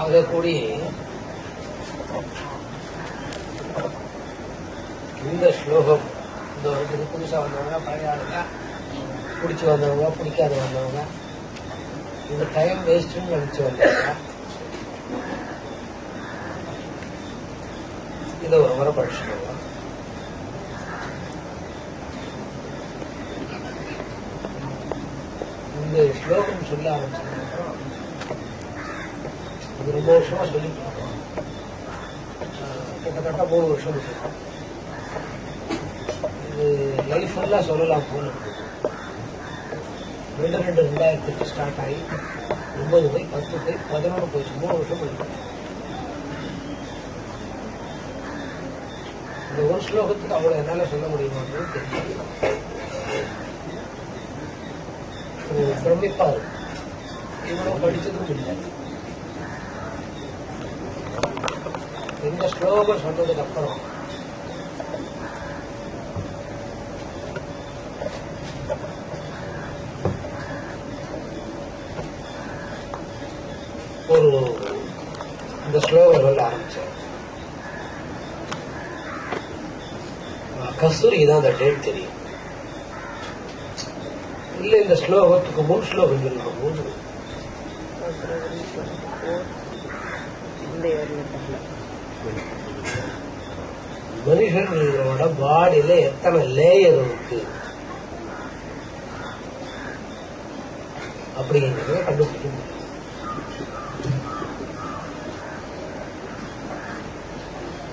ஆகக்கூடி இந்த ஸ்லோகம் இந்த வருஷத்துக்கு புதுசா வந்தவங்க பழைய ஆளுங்க பிடிச்சி வந்தவங்க பிடிக்காத வந்தவங்க இந்த டைம் வேஸ்ட்னு நினைச்சு வந்தவங்க இதை ஒரு முறை படிச்சுக்கோங்க. இந்த ஸ்லோகம் சொல்ல ஆரம்பிச்சதுக்கப்புறம் அது ரொம்ப வருஷமா சொல்லிட்டு இருக்கோம். கிட்டத்தட்ட 3 வருஷம் இருக்கும். இது லைஃப் எல்லாம் சொல்லலாம் போல 2/2/2008 ஸ்டார்ட் ஆகி 9 போய் 10 போய் 11 போயிடுச்சு. 3 வருஷம் போயிருக்கு. இந்த ஒரு ஸ்லோகத்துக்கு அவ்வளவு என்னால சொல்ல முடியுமான்னு தெரியல. பிரமிப்பா இருக்கு. இவ்வளவு படிச்சதும் இல்லை. இந்த ஸ்லோகம் சொன்னதுக்கு அப்புறம் ஒரு இந்த ஸ்லோகம் சொல்ல ஆரம்பிச்சேன். கஸ்தூரிக்கு தான் அந்த டேட் தெரியும். இல்ல இந்த ஸ்லோகத்துக்கு முன் ஸ்லோகம் சொல்லும் போது மனுஷனோட பாடியில எத்தனை லேயர் இருக்கு அப்படிங்கிறத கண்டுபிடிக்க முடியும்.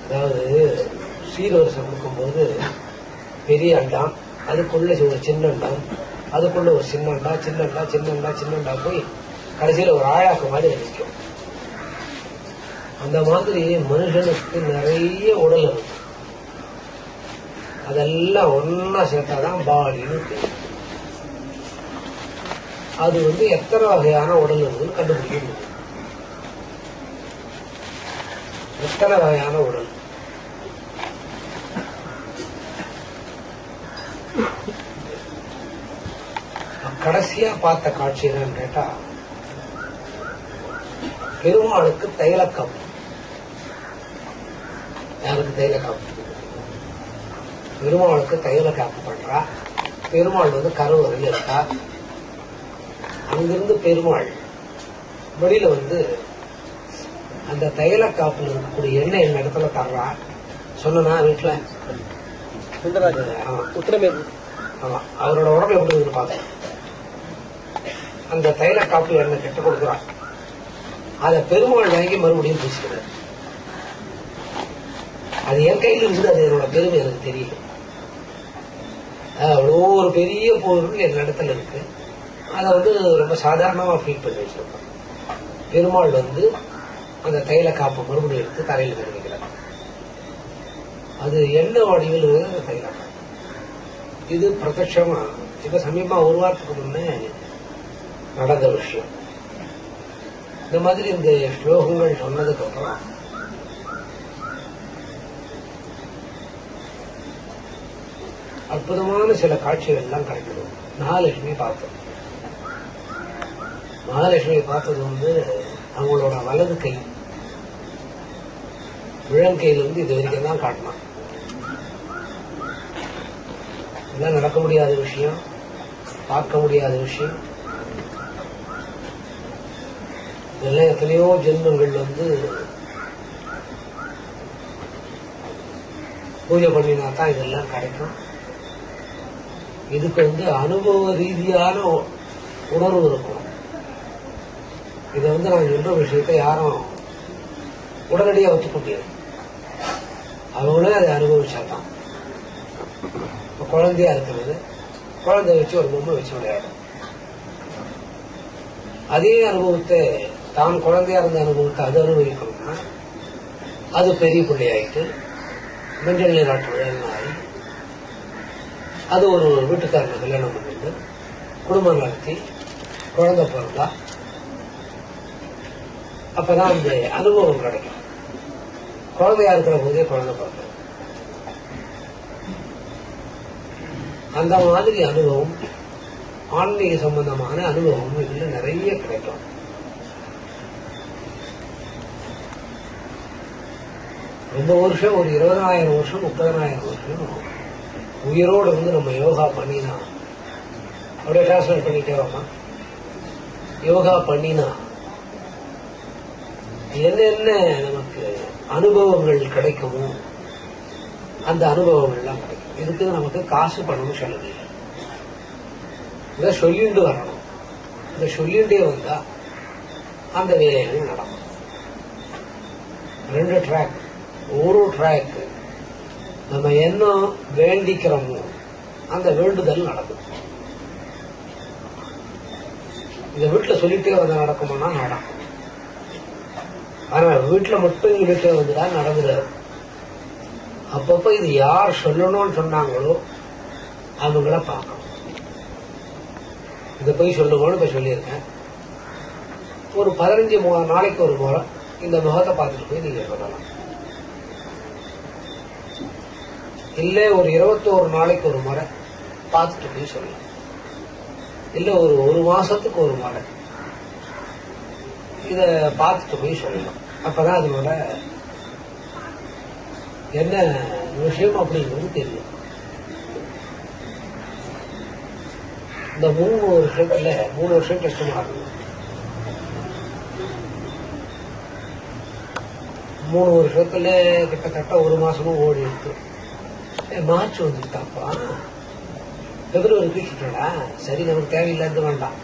அதாவது சீர்வரிசை கொடுக்கும்போது பெரிய அண்டாம், அதுக்குள்ள ஒரு சின்ன அண்டாம், அதுக்குள்ள ஒரு சின்னண்டா சின்னண்டா சின்னண்டா சின்னண்டா போய் கடைசியில் ஒரு ஆழாக்கு மாதிரி நிற்கும். அந்த மாதிரி மனுஷனுக்கு நிறைய உடல் இருக்கு. அதெல்லாம் ஒன்னா சேர்த்தாதான் பாடின்னு தெரியும். அது எத்தனை வகையான உடல் இருக்குன்னு கண்டுபிடிக்க முடியும். எத்தனை வகையான உடல் கடைசியா பார்த்த காட்சி என்னன்னு கேட்டா, பெருமாளுக்கு தைலக்கம். யாருக்கு தைலக்கம்? பெருமாளுக்கு தைல காப்பு பண்றா. பெருமாள் கருவறையில் இருக்கா. அங்கிருந்து பெருமாள் வெளியில அந்த தைல காப்புல இருக்கக்கூடிய எண்ணெய் என்ன இடத்துல தர்றா சொன்னா வீட்டுல ஆமா அவரோட உடம்பு எப்படி இருந்து பார்த்தேன். அந்த தைல காப்பு எண்ணெய் கெட்ட கொடுக்குறான். அதை பெருமாள் வாங்கி மறுபடியும் பூசிக்கிறார். அது என் கையில் இருக்குது. அது என்னோட பெருமை எனக்கு தெரியல. அவ்வளோ ஒரு பெரிய பொருள் என் இடத்துல இருக்கு. அதை ரொம்ப சாதாரணமா ஃபீல் பண்ணி வச்சிருக்கோம். பெருமாள் அந்த தைல காப்பு மறுபடியும் எடுத்து தரையில் தெரிவிக்கிறார். அது எண்ணெய் வடிவில் அந்த தைல காப்பு. இது பிரத்யட்சமா இப்ப சமீபமா ஒரு வாரத்துக்கு முன்னே நடந்த விஷயம். இந்த மாதிரி இந்த ஸ்லோகங்கள் சொன்னதுக்கு அப்புறம் அற்புதமான சில காட்சிகள் எல்லாம் கிடைக்கிறது. மகாலட்சுமி பார்த்தோம். மகாலட்சுமி பார்த்தது அவங்களோட வலது கை விழங்கையில் இது வரைக்கும் தான் காட்டணும். இதெல்லாம் நடக்க முடியாத விஷயம், பார்க்க முடியாத விஷயம். இதெல்லாம் எத்தனையோ ஜென்மங்கள் பூஜை பண்ணினா தான் இதெல்லாம் கிடைக்கும். இதுக்கு அனுபவ ரீதியான உணர்வு இருக்கும். இதை நான் சொல்ற விஷயத்தை யாரும் உடனடியாக ஒத்துக்க முடியாது. அவங்களே அதை அனுபவிச்சாதான். குழந்தையா இருக்கிறது, குழந்தை வச்சு ஒரு பொம்மை வச்சு விளையாடும். அதே அனுபவத்தை தான் குழந்தையா இருந்த அனுபவத்தை அது அனுபவிக்கணும்னா அது பெரிய பிள்ளையாயிட்டு மஞ்சள் நீராட்டு விழா ஆகி அது ஒரு வீட்டுக்காரங்க கல்யாணம் பண்ணிட்டு குடும்பம் நடத்தி குழந்தை பிறந்தா அப்பதான் அந்த அனுபவம் கிடைக்கும். குழந்தையா இருக்கிற போதே குழந்தை பிறந்த அந்த மாதிரி அனுபவம், ஆன்மீக சம்பந்தமான அனுபவம் இதுல நிறைய கிடைக்கும். ரொம்ப வருஷம், ஒரு 20,000 வருஷம் 30,000 வருஷம் உயிரோடு இருந்து நம்ம யோகா பண்ணினா, அப்படியே டிரான்ஸ்லேட் பண்ணிட்டே வாமா, யோகா பண்ணினா என்னென்ன நமக்கு அனுபவங்கள் கிடைக்குமோ அந்த அனுபவங்கள்லாம் கிடைக்கும். இதுக்கு நமக்கு காசு பண்ணணும் செலவு. இதை சொல்லிட்டு வரணும். இதை சொல்லிட்டே வந்தா அந்த வேலைகள் நடக்கும். 2 ட்ராக். ஒரு ட்ராக் நம்ம என்ன வேண்டிக்கிறோமோ அந்த வேண்டுதல் நடக்கும். இந்த வீட்டுல சொல்லிட்டே வந்து நடக்குமானா நடக்கும். ஆனா வீட்டுல மட்டும் சொல்லிட்டே வந்துதான் நடந்துடாது. அப்பப்ப இது யார் சொல்லணும்னு சொன்னாங்களோ அவங்கள பார்க்கணும். இதை போய் சொல்லுவோன்னு இப்ப சொல்லியிருக்கேன். ஒரு 15 நாளைக்கு ஒரு முறை இந்த முகத்தை பார்த்துட்டு போய் நீங்க சொல்லலாம். இல்ல ஒரு 21 நாளைக்கு ஒரு முறை பார்த்துட்டு போய் சொல்லலாம். இல்ல ஒரு மாசத்துக்கு ஒரு முறை இத பார்த்துட்டு போய் சொல்லலாம். அப்பதான் அதனோட என்ன விஷயம் அப்படிங்கிறது தெரியும். இந்த 3 வருஷம் கஷ்டமா இருக்கும். 3 வருஷத்துல கிட்டத்தட்ட 1 மாசமும் ஓடி இருக்கு. மார்ச் வந்துட்டாப்பா, பிப்ரவரி தூக்கிட்டா, சரி நமக்கு தேவையில்லாது வேண்டாம்.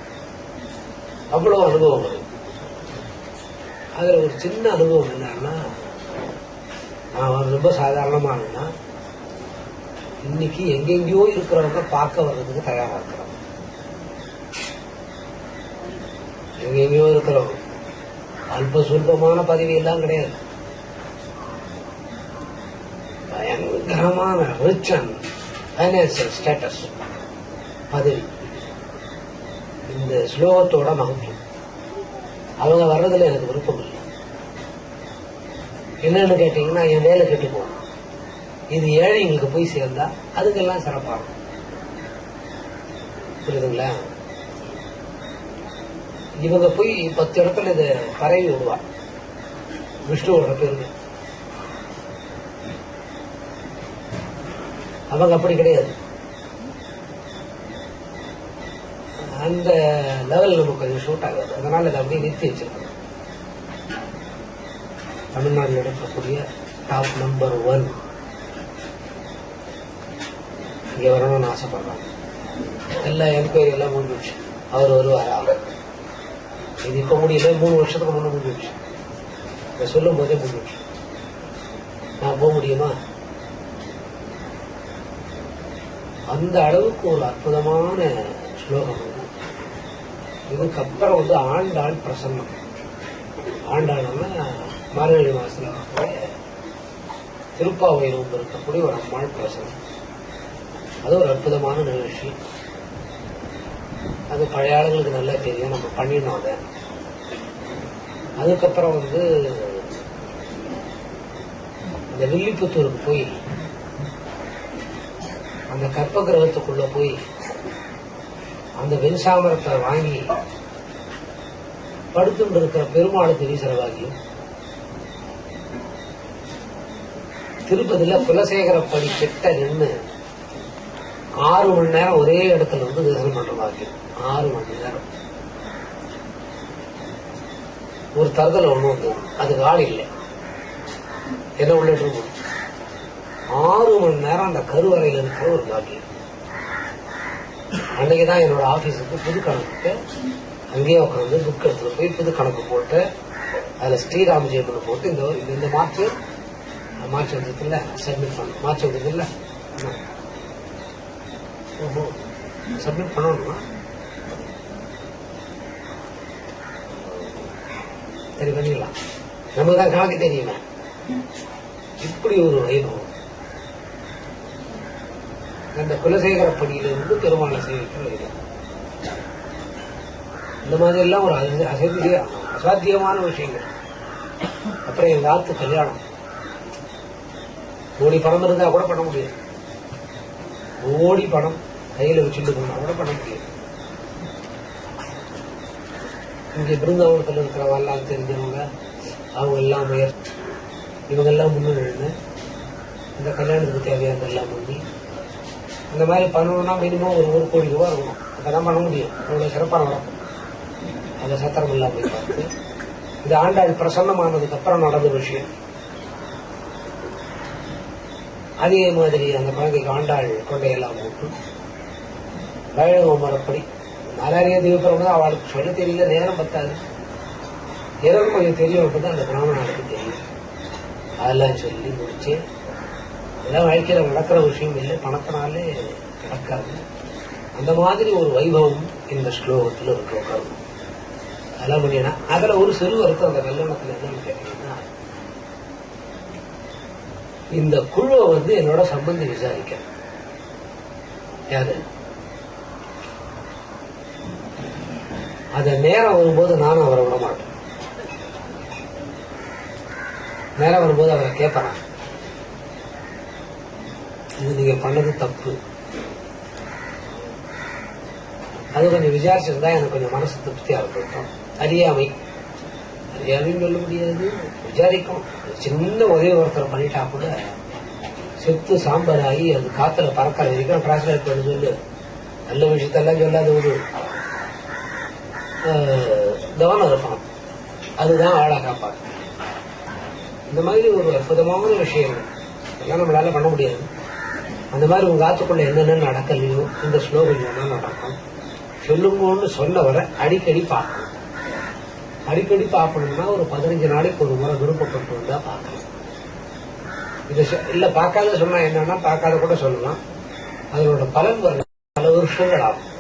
அவ்வளவு அனுபவம் வரும். அதுல ஒரு சின்ன அனுபவம் என்னன்னா, நான் ரொம்ப சாதாரணமானா இன்னைக்கு எங்கெங்கயோ இருக்கிறவங்க பார்க்க வர்றதுக்கு தயாரா இருக்கிறோம். எங்கெங்கயோ இருக்கிறவங்க அல்ப சுல்பமான பதவி எல்லாம் கிடையாது. பயங்கரமான ரிச் அண்ட் பைனான்சியல் ஸ்டேட்டஸ் பதவி. இந்த ஸ்லோகத்தோட மகத்துவம். அவங்க வர்றதுல எனக்கு விருப்பம் இல்லை. என்னன்னு கேட்டீங்கன்னா, என் வேலை கெட்டு போகும். இது ஏழைங்களுக்கு போய் சேர்ந்தா அதுக்கெல்லாம் சிறப்பாகும். புரியுதுங்களா? இவங்க போய் 10 இடத்துல இதை பரவி விடுவா. விஷ்ணுவோட பேருக்கு அவங்க அப்படி கிடையாது. அந்த லெவல் நமக்கு கொஞ்சம் ஷூட் ஆகாது. அதனால அதை அப்படியே நிறுத்தி வச்சிருக்கோம். தமிழ்நாட்டில் நடக்கக்கூடிய டாப் நம்பர் 1 இங்க வரணும்னு ஆசைப்படுறாங்க. எல்லா என்கொயரி எல்லாம் முடிஞ்சிடுச்சு. அவர் வருவாரா? இது இப்ப முடியல, 3 வருஷத்துக்கு முன்ன முடிஞ்சிடுச்சு. இதை சொல்லும் போதே முடிஞ்சிடுச்சு. நான் போக முடியுமா? அந்த அளவுக்கு ஒரு அற்புதமான ஸ்லோகம். இதுக்கப்புறம் ஆண்டாள் பிரசன்னம். ஆண்டாள்னா மார்கழி மாசத்துல திருப்பாவையில் இருக்கக்கூடிய ஒரு அம்மாள் பிரசன்னம். அது ஒரு அற்புதமான நிகழ்ச்சி. அது பழைய ஆளுங்களுக்கு நல்லா தெரியும். நம்ம பண்ணினோம் அதை. அதுக்கப்புறம் இந்த வில்லிபுத்தூருக்கு போய் அந்த கற்ப கிரகத்துக்குள்ள போய் அந்த வெண்சாமரத்தை வாங்கி படுத்துட்டு இருக்கிற பெருமாளுக்கு வீசரவாகியும், திருப்பதியில குலசேகரப்படி கிட்ட நின்று 6 மணி நேரம் ஒரே இடத்துல தரிசனம் பண்றவாகியும். 6 மணி நேரம். ஒரு தருதல ஒண்ணு வந்தது. அதுக்கு ஆள் இல்லை. என்ன உள்ளிட்டு 6 மணி நேரம் அந்த கருவறையில் இருக்கிற ஒரு பாக்கியம். அன்னைக்குதான் என்னோட ஆபீஸுக்கு புது கணக்கு அங்கேயே உட்காந்து புக் எடுத்துட்டு போய் புது கணக்கு போட்டு அதுல ஸ்ரீராம் ஜெயமன் போட்டு இந்த மார்ச் வந்ததுல சப்மிட் பண்ண. மார்ச் வந்தது இல்ல, சப்மிட் பண்ணணுமா? சரி பண்ணிடலாம். நமக்கு தான் கணக்கு தெரியுமே. இப்படி ஒரு வைபவம். அந்த குலசேகரப்படியிலிருந்து பெருமாளை சேவிக்கிற வைபவம். இந்த மாதிரி எல்லாம் ஒரு அசாத்தியமான விஷயங்கள். அப்புறம் எங்க ஆத்து கல்யாணம். கோடி பணம் இருந்தா கூட பண்ண முடியாது. கோடி பணம் கையில வச்சுட்டு போனா கூட பண்ண முடியாது. இங்க பிருந்தாவனத்தில் இருக்கிறவெல்லாம் தெரிஞ்சவங்க, அவங்க எல்லாம் முயற்சி இவங்கெல்லாம் முன்னின்று இந்த கல்யாணத்துக்கு தேவையானதெல்லாம் பண்ணி அந்த மாதிரி பண்ணணும்னா மினிமம் ஒரு 1 கோடி ரூபாய் இருக்கணும். அப்பதான் பண்ண முடியும். அவ்வளவு சிறப்பாக நடக்கும். அந்த சத்திரம் எல்லாம் போய் பார்த்து இந்த ஆண்டாள் பிரசன்னமானதுக்கு அப்புறம் நடந்த விஷயம். அதே மாதிரி அந்த குழந்தைக்கு ஆண்டாள் கொண்டையெல்லாம் போட்டு வைணவ முறைப்படி நாலாரிய தீபம் அவளுக்கு சொல்ல தெரியல, நேரம் பத்தாது. எனக்கு கொஞ்சம் தெரியும், அப்பதான் அந்த பிராமணனுக்கு தெரியும். அதெல்லாம் சொல்லி முடிச்சு இதெல்லாம் வாழ்க்கையில நடக்கிற விஷயம் இல்லை, பணத்தினாலே நடக்காது. அந்த மாதிரி ஒரு வைபவம் இந்த ஸ்லோகத்தில் இருக்கு. உட்காந்து அதெல்லாம் பண்ணினா அதுல ஒரு சிறு வருத்தம் அந்த கல்யாணத்துல என்னன்னு கேட்டீங்கன்னா, இந்த குழுவை என்னோட சம்பந்தி விசாரிக்க யாரு அத நேரம் வரும்போது நானும் அவரை விட மாட்டேன். நேரம் வரும்போது அவரை கேட்பேன், இது நீங்க பண்ணது தப்பு, அது கொஞ்சம் விசாரிச்சிருந்தா எனக்கு கொஞ்சம் மனசு திருப்தியா இருக்கட்டும். அறியாமைன்னு சொல்ல முடியாது, விசாரிக்கும். சின்ன உதவி ஒருத்தர் பண்ணிட்டா கூட செத்து சாம்பார் ஆகி அது காத்துல பறக்கிற வரைக்கும் டிரான்ஸ்லேட் பண்ணி சொல்லு. நல்ல விஷயத்தெல்லாம் சொல்லாத ஒரு கவனம் இருக்கணும். அதுதான் ஆளை காப்பாங்க. இந்த மாதிரி ஒரு அற்புதமான விஷயம் எல்லாம் நம்மளால பண்ண முடியாது. அந்த மாதிரி உங்க ஆத்துக்குள்ள என்னென்ன நடக்கலையோ இந்த ஸ்லோகம் என்ன நடக்கும் சொல்லுங்கன்னு சொல்ல வர அடிக்கடி பார்க்கணும். அடிக்கடி பார்க்கணும்னா ஒரு 15 நாளைக்கு ஒரு முறை விருப்பப்பட்டு வந்தா பார்க்கலாம். இது இல்ல பார்க்காத சொன்னா என்னன்னா பார்க்காத கூட சொல்லலாம். அதனோட பலன் வர பல வருஷங்கள் ஆகும்.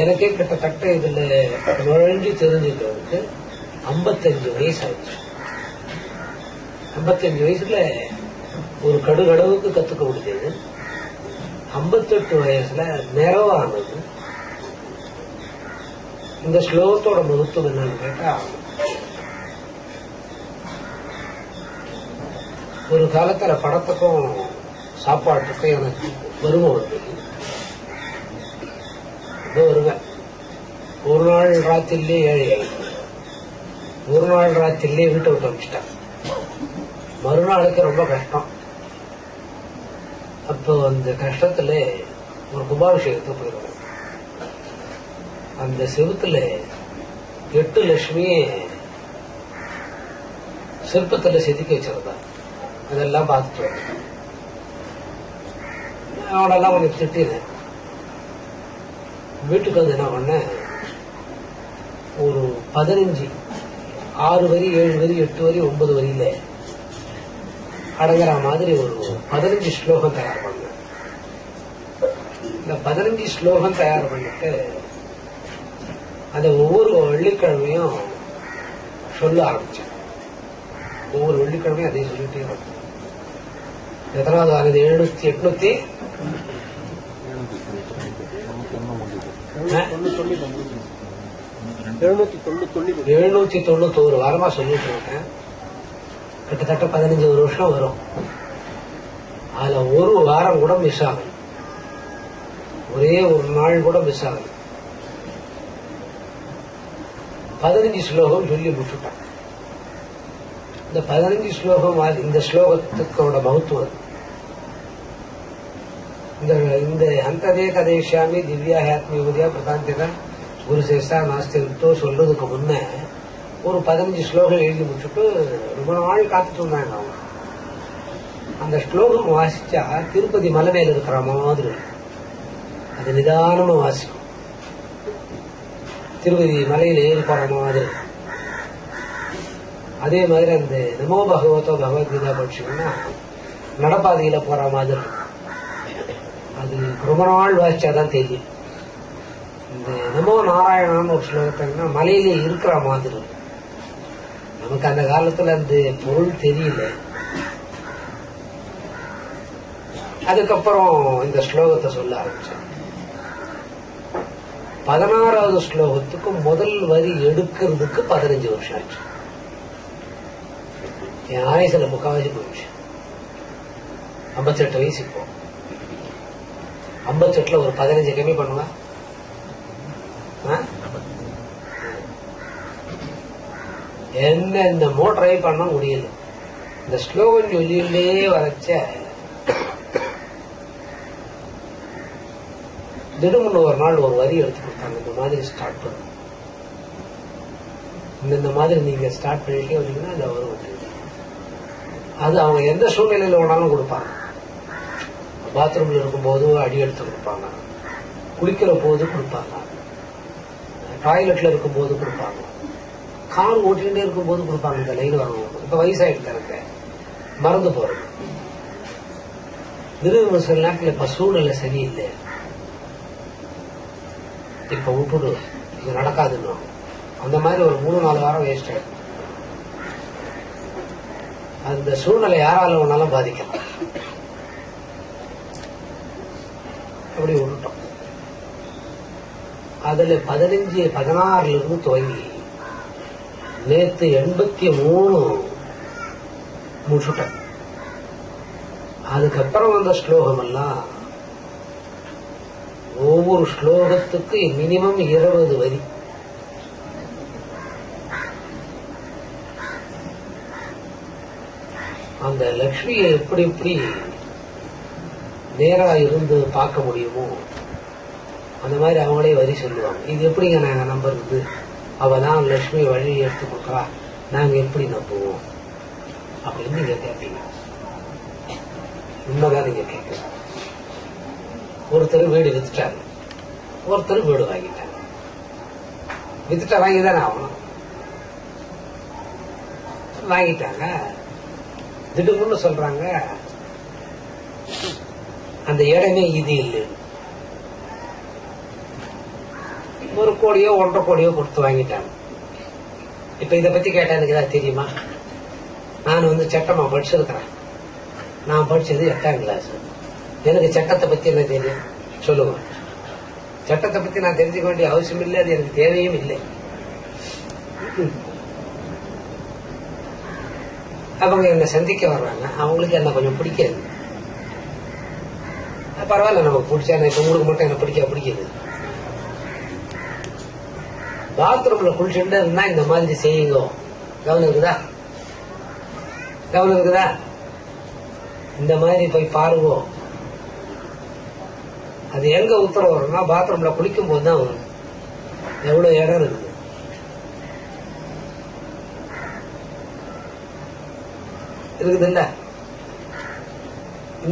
எனக்கே கிட்டத்தட்ட இதுல நுழைஞ்சு தெரிஞ்சுக்கிறதுக்கு 55 வயசு ஆயிடுச்சு. 55 வயசுல ஒரு கடுகளவுக்கு கத்துக்க முடிஞ்சது. 58 வயசுல நிறைவானது. இந்த ஸ்லோகத்தோட மகத்துவம் என்னன்னு கேட்டா, ஒரு காலத்துல படத்துக்கும் சாப்பாட்டுக்கும் எனக்கு வறுமை வந்தது. வருவேன் ஒரு நாள் ராத்திரிலே 7 ஆயிடுச்சு. ஒரு நாள் ராத்திரிலே வீட்டை விட்டு அமைச்சிட்டேன். மறுநாளுக்கு ரொம்ப கஷ்டம். அப்போ அந்த கஷ்டத்துல ஒரு கும்பாபிஷேகத்துக்கு போயிடுவேன். அந்த செவுத்துல 8 லட்சுமியே சிற்பத்துல செதுக்கி வச்சிருந்தா. அதெல்லாம் பார்த்துட்டு வந்தேன். அவனெல்லாம் கொஞ்சம் திட்டினேன். வீட்டுக்கு வந்து என்ன பண்ணேன், ஒரு 15 6 வரி 7 வரி 8 வரி 9 வரியில அடங்குற மாதிரி ஒரு 15 ஸ்லோகம் தயார் பண்ணேன். இந்த 15 ஸ்லோகம் தயார் பண்ணிட்டு அந்த ஒவ்வொரு வெள்ளிக்கிழமையும் சொல்ல ஆரம்பிச்சேன். ஒவ்வொரு வெள்ளிக்கிழமையும் அதை சொல்லிட்டே இருந்தேன். எத்தனாவது ஆனது? 890 791 வாரமா சொல்லிட்டு இருக்கேன். கிட்டத்தட்ட 15 வருஷம் வரும். அதுல ஒரு வாரம் கூட மிஸ் ஆகும். ஒரே ஒரு நாள் கூட மிஸ் ஆகும். 15 ஸ்லோகம் சொல்லி முடிச்சுட்டான். இந்த 15 ஸ்லோகம் இந்த ஸ்லோகத்துக்கோட மகத்துவம் இந்த ஹந்ததே கதேஷாமி திவ்யாஹாத்மி உதயா பிரதாந்திக குரு சேஷா நாஸ்திகத்தோ சொல்றதுக்கு முன்ன ஒரு 15 ஸ்லோகம் எழுதி முடிச்சுட்டு ரொம்ப நாள் காத்துட்டு இருந்தாங்க அவங்க. அந்த ஸ்லோகம் வாசிச்சா திருப்பதி மலை மேல இருக்கிற மாதிரி அது நிதானமா வாசிக்கும். திருப்பதி மலையில ஏறி போற மாதிரி. அதே மாதிரி அந்த நமோ பகவதோ பகவத்கீதா படிச்சோம்னா நடப்பாதையில போற மாதிரி. அது ரொம்ப நாள் வாசிச்சாதான் தெரியும். இந்த நமோ நாராயணான்னு ஒரு ஸ்லோகத்தைன்னா மலையில இருக்கிற மாதிரி. நமக்கு அந்த காலத்துல அந்த பொருள் தெரியல. அதுக்கப்புறம் இந்த ஸ்லோகத்தை சொல்ல ஆரம்பிச்சேன். 16வது ஸ்லோகத்துக்கு முதல் வரி எடுக்கிறதுக்கு 15 வருஷம் ஆச்சு. என் ஆயுசுல முக்காவாசி போயிடுச்சு. 58 வயசு இப்போ. 58ல ஒரு 15 கம்மி பண்ணுவா. என்னென்னமோ ட்ரை பண்ண முடியல. இந்த ஸ்லோகன் சொல்லியிலே வரைச்ச திடுமுன்னு ஒரு நாள் ஒரு வரி எடுத்து கொடுத்தாங்க. இந்த மாதிரி ஸ்டார்ட் பண்ணும், இந்த மாதிரி நீங்க ஸ்டார்ட் பண்ணிட்டே வந்தீங்கன்னா அது வரும். அது அவங்க எந்த சூழ்நிலையில வேணாலும் கொடுப்பாங்க. பாத்ரூம்ல இருக்கும்போது அடி எடுத்து கொடுப்பாங்க, குளிக்கிற போது கொடுப்பாங்க, டாய்லெட்ல இருக்கும் போது கொடுப்பாங்க, கார் ஓட்டிகிட்டே இருக்கும் போது கொடுப்பாங்க. இந்த லைன் வரணும். இப்ப வயசாயிட்டு இருக்க மறந்து போறது. திடீர்னு சில நேரத்தில் இப்ப சூழ்நிலை சரியில்லை, இப்ப விட்டுடு, இது நடக்காதுன்னு அந்த மாதிரி ஒரு 3-4 வாரம் வேஸ்ட் ஆயிடும். அந்த சூழ்நிலை யாரால வேணாலும் பாதிக்கலாம். அப்படி விட்டுட்டோம். அதுல 15-16 இருந்து துவங்கி நேத்து 83 முடிச்சுட்டேன். அதுக்கப்புறம் வந்த ஸ்லோகம் எல்லாம் ஒவ்வொரு ஸ்லோகத்துக்கு மினிமம் 20 வரி. அந்த லட்சுமியை எப்படி எப்படி நேரா இருந்து பார்க்க முடியுமோ அந்த மாதிரி அவங்களே வரி சொல்லுவாங்க. இது எப்படிங்க நாங்க நம்புறது? அவதான் லட்சுமி வழி எடுத்து கொடுக்கறா, நாங்க எப்படி நம்புவோம் அப்படின்னு நீங்க கேட்பீங்க. உண்மைதான் நீங்க கேட்கலாம். ஒருத்தர் வீடு வித்துட்டாங்க, ஒருத்தர் வீடு வாங்கிட்டாங்க. வித்துட்டா வாங்கிதானே ஆகணும். வாங்கிட்டாங்க, திடுமுன்னு சொல்றாங்க அந்த இடமே இது இல்லை. 1 கோடியோ 1.5 கோடியோ கொடுத்து வாங்கிட்டாங்க. இப்ப இதை பத்தி கேட்டா எனக்கு ஏதாவது தெரியுமா? நான் சட்டமா படிச்சிருக்கிறேன். நான் படிச்சது 8ஆம் கிளாஸ். எனக்கு சட்டத்தை பத்தி என்ன தெரியும் சொல்லுங்க? சட்டத்தை பத்தி நான் தெரிஞ்சுக்க வேண்டிய அவசியம் இல்லை, அது எனக்கு தேவையும் இல்லை. அவங்க என்ன சந்திக்க வர்றாங்க, அவங்களுக்கு என்ன கொஞ்சம் பிடிக்காது. பரவாயில்ல, நமக்கு பிடிச்சா இப்ப உங்களுக்கு மட்டும் என்ன பிடிக்குது. பாத்ரூம்ல குளிச்சுட்டு இருந்தா இந்த மாதிரி செய்யுங்க. கவனம் இருக்குதா? இந்த மாதிரி போய் பாருங்க. அது எங்க உத்தரவு வரும்னா பாத்ரூம்ல குளிக்கும் போதுதான் வரும். எவ்வளவு இடம் இருக்குது. இருக்குதுல்ல?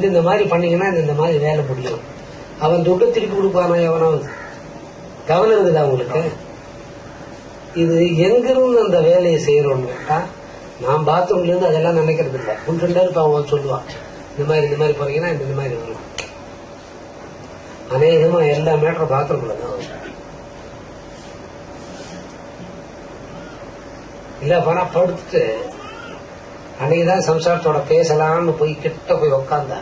இந்த மாதிரி பண்ணீங்கன்னா இந்த மாதிரி வேலை முடியும். அவன் துட்டு திருப்பி கொடுப்பானா எவனாவது? கவனம் இருக்குதா உங்களுக்கு? இது எங்கிருந்து அந்த வேலையை செய்யறோம்னு கேட்டா, நான் பாத்ரூம்ல இருந்து அதெல்லாம் நினைக்கிறது இல்லை. குண்டு அவன் சொல்லுவான், இந்த மாதிரி போறீங்கன்னா இந்த மாதிரி வரலாம். அநேகமா எல்லா மேட்டரும் பாத்ரூம்ல தான் வரும். இல்ல போனா படுத்துட்டு அன்னைக்குதான் சம்சாரத்தோட பேசலாம்னு போய் கிட்ட போய் உக்காந்தா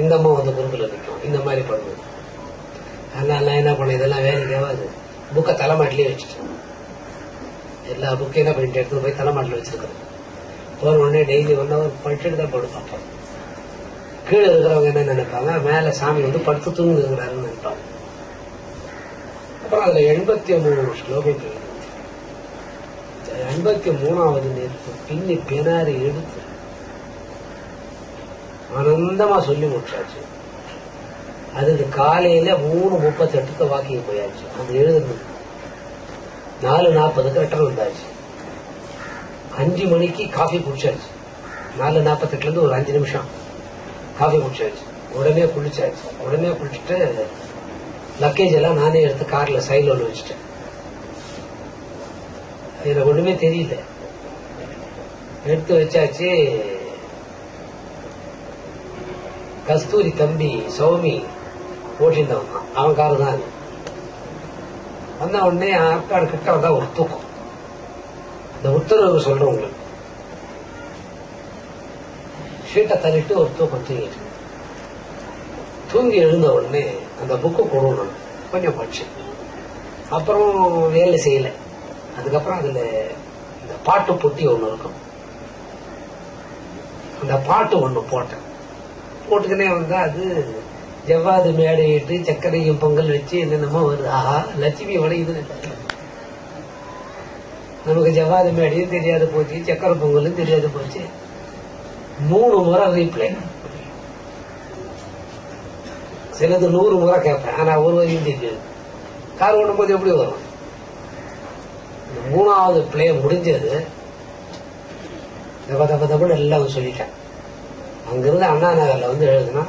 இந்த அம்மா குறுக்குல நிற்கும். இந்த மாதிரி பண்ணுது. அதனால நான் என்ன பண்ண, இதெல்லாம் வேலைக்கு ஆகாது. புக்கை தலைமாட்டிலே வச்சுட்டேன். எல்லா புக்கையும் என்ன பண்ணிட்டு எடுத்து போய் தலைமாட்டில் வச்சிருக்கிறேன். போன உடனே டெய்லி 1 hour படிச்சுட்டு தான் படுப்பாங்க. கீழே இருக்கிறவங்க என்ன நினைப்பாங்க, மேல சாமி படுத்து தூங்குகிறாருன்னு நினைப்பாங்க. அப்புறம் அதுல 83 ஸ்லோகங்கள். 83வது நேரத்து பின்னி பெனாரி எடுத்து ஆனந்தமா சொல்லி முடிச்சாச்சு. அதுக்கு காலையில 3:38 வாக்கிங் போயாச்சு. அது எழுதுறது 4:40 ரிட்டர்ன் வந்தாச்சு. 5 மணிக்கு காஃபி குடிச்சாச்சு. 4:48 இருந்து ஒரு 5 நிமிஷம் காஃபி குடிச்சாச்சு. உடனே குளிச்சாச்சு. உடனே குளிச்சுட்டு லக்கேஜ் எல்லாம் நானே எடுத்து கார்ல சைட்ல வச்சுட்டேன். எனக்கு ஒண்ணுமே தெரியல. எடுத்து வச்சாச்சு. கஸ்தூரி தம்பி சௌமி ஓட்டிருந்தவன் தான், அவன் காரு தான் அது. வந்த உடனே ஆற்காடு கிட்ட வந்தா ஒரு தூக்கம். இந்த உத்தரவு சொல்றேன் உங்களுக்கு. ஷீட்டை தள்ளிட்டு ஒரு தூக்கம் தூங்கி எழுந்த உடனே அந்த புக்கு கொடுக்கணும் கொஞ்சம் படிச்சு. அப்புறம் வேலை செய்யல. அதுக்கப்புறம் அதுல இந்த பாட்டு பொட்டி ஒண்ணு இருக்கும். அந்த பாட்டு ஒண்ணு போட்டுக்கினே வந்தா அது ஜவ்வாது மேடையிட்டு சர்க்கரையும் பொங்கல் வச்சு என்னென்னமோ வருது. ஆஹா, லட்சுமி வளையுதுன்னு. நமக்கு ஜவ்வாது மேடையும் தெரியாது போச்சு, சக்கரை பொங்கலும் தெரியாது போச்சு. 3 முறை ரீப்ளே, சிலது 100 முறை கேட்பேன். ஆனா ஒரு வரையும் தெரியாது. கார் ஓடும் போது எப்படி வரும்? 3வது பிளே முடிஞ்சது, தப்பு எல்லாம் சொல்லிட்டேன். அங்கிருந்து அண்ணா நகர்ல வந்து எழுதுனா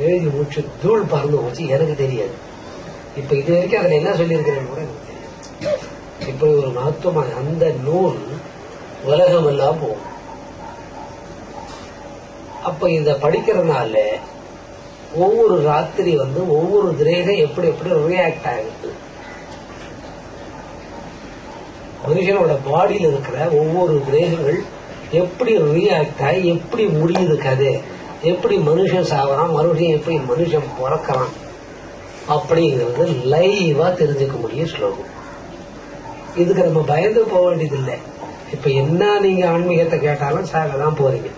எழுதி முடிச்சு தூள் பறந்து போச்சு. எனக்கு தெரியாது. இப்ப இது வரைக்கும் அதுல என்ன சொல்லியிருக்கிறேன்னு கூட எனக்கு தெரியாது. இப்படி ஒரு மகத்துவமான அந்த நூல் உலகம் எல்லாம் போகும். அப்ப இத படிக்கிறதுனால ஒவ்வொரு ராத்திரி வந்து ஒவ்வொரு கிரகம் எப்படி எப்படி ரியாக்ட் ஆகுது, மனுஷனோட பாடியில் இருக்கிற ஒவ்வொரு கிரகங்கள் எப்படி ரியாக்ட் ஆகி எப்படி முடியுது கதை, எப்படி மனுஷன் சாவறான், மறுபடியும் எப்படி மனுஷன் பிறக்கிறான் அப்படிங்கிறது லைவா தெரிஞ்சுக்க முடியும் ஸ்லோகம். இதுக்கு நம்ம பயந்து போக வேண்டியது இல்லை. இப்ப என்ன நீங்க ஆன்மீகத்தை கேட்டாலும் சாகதான் போறீங்க.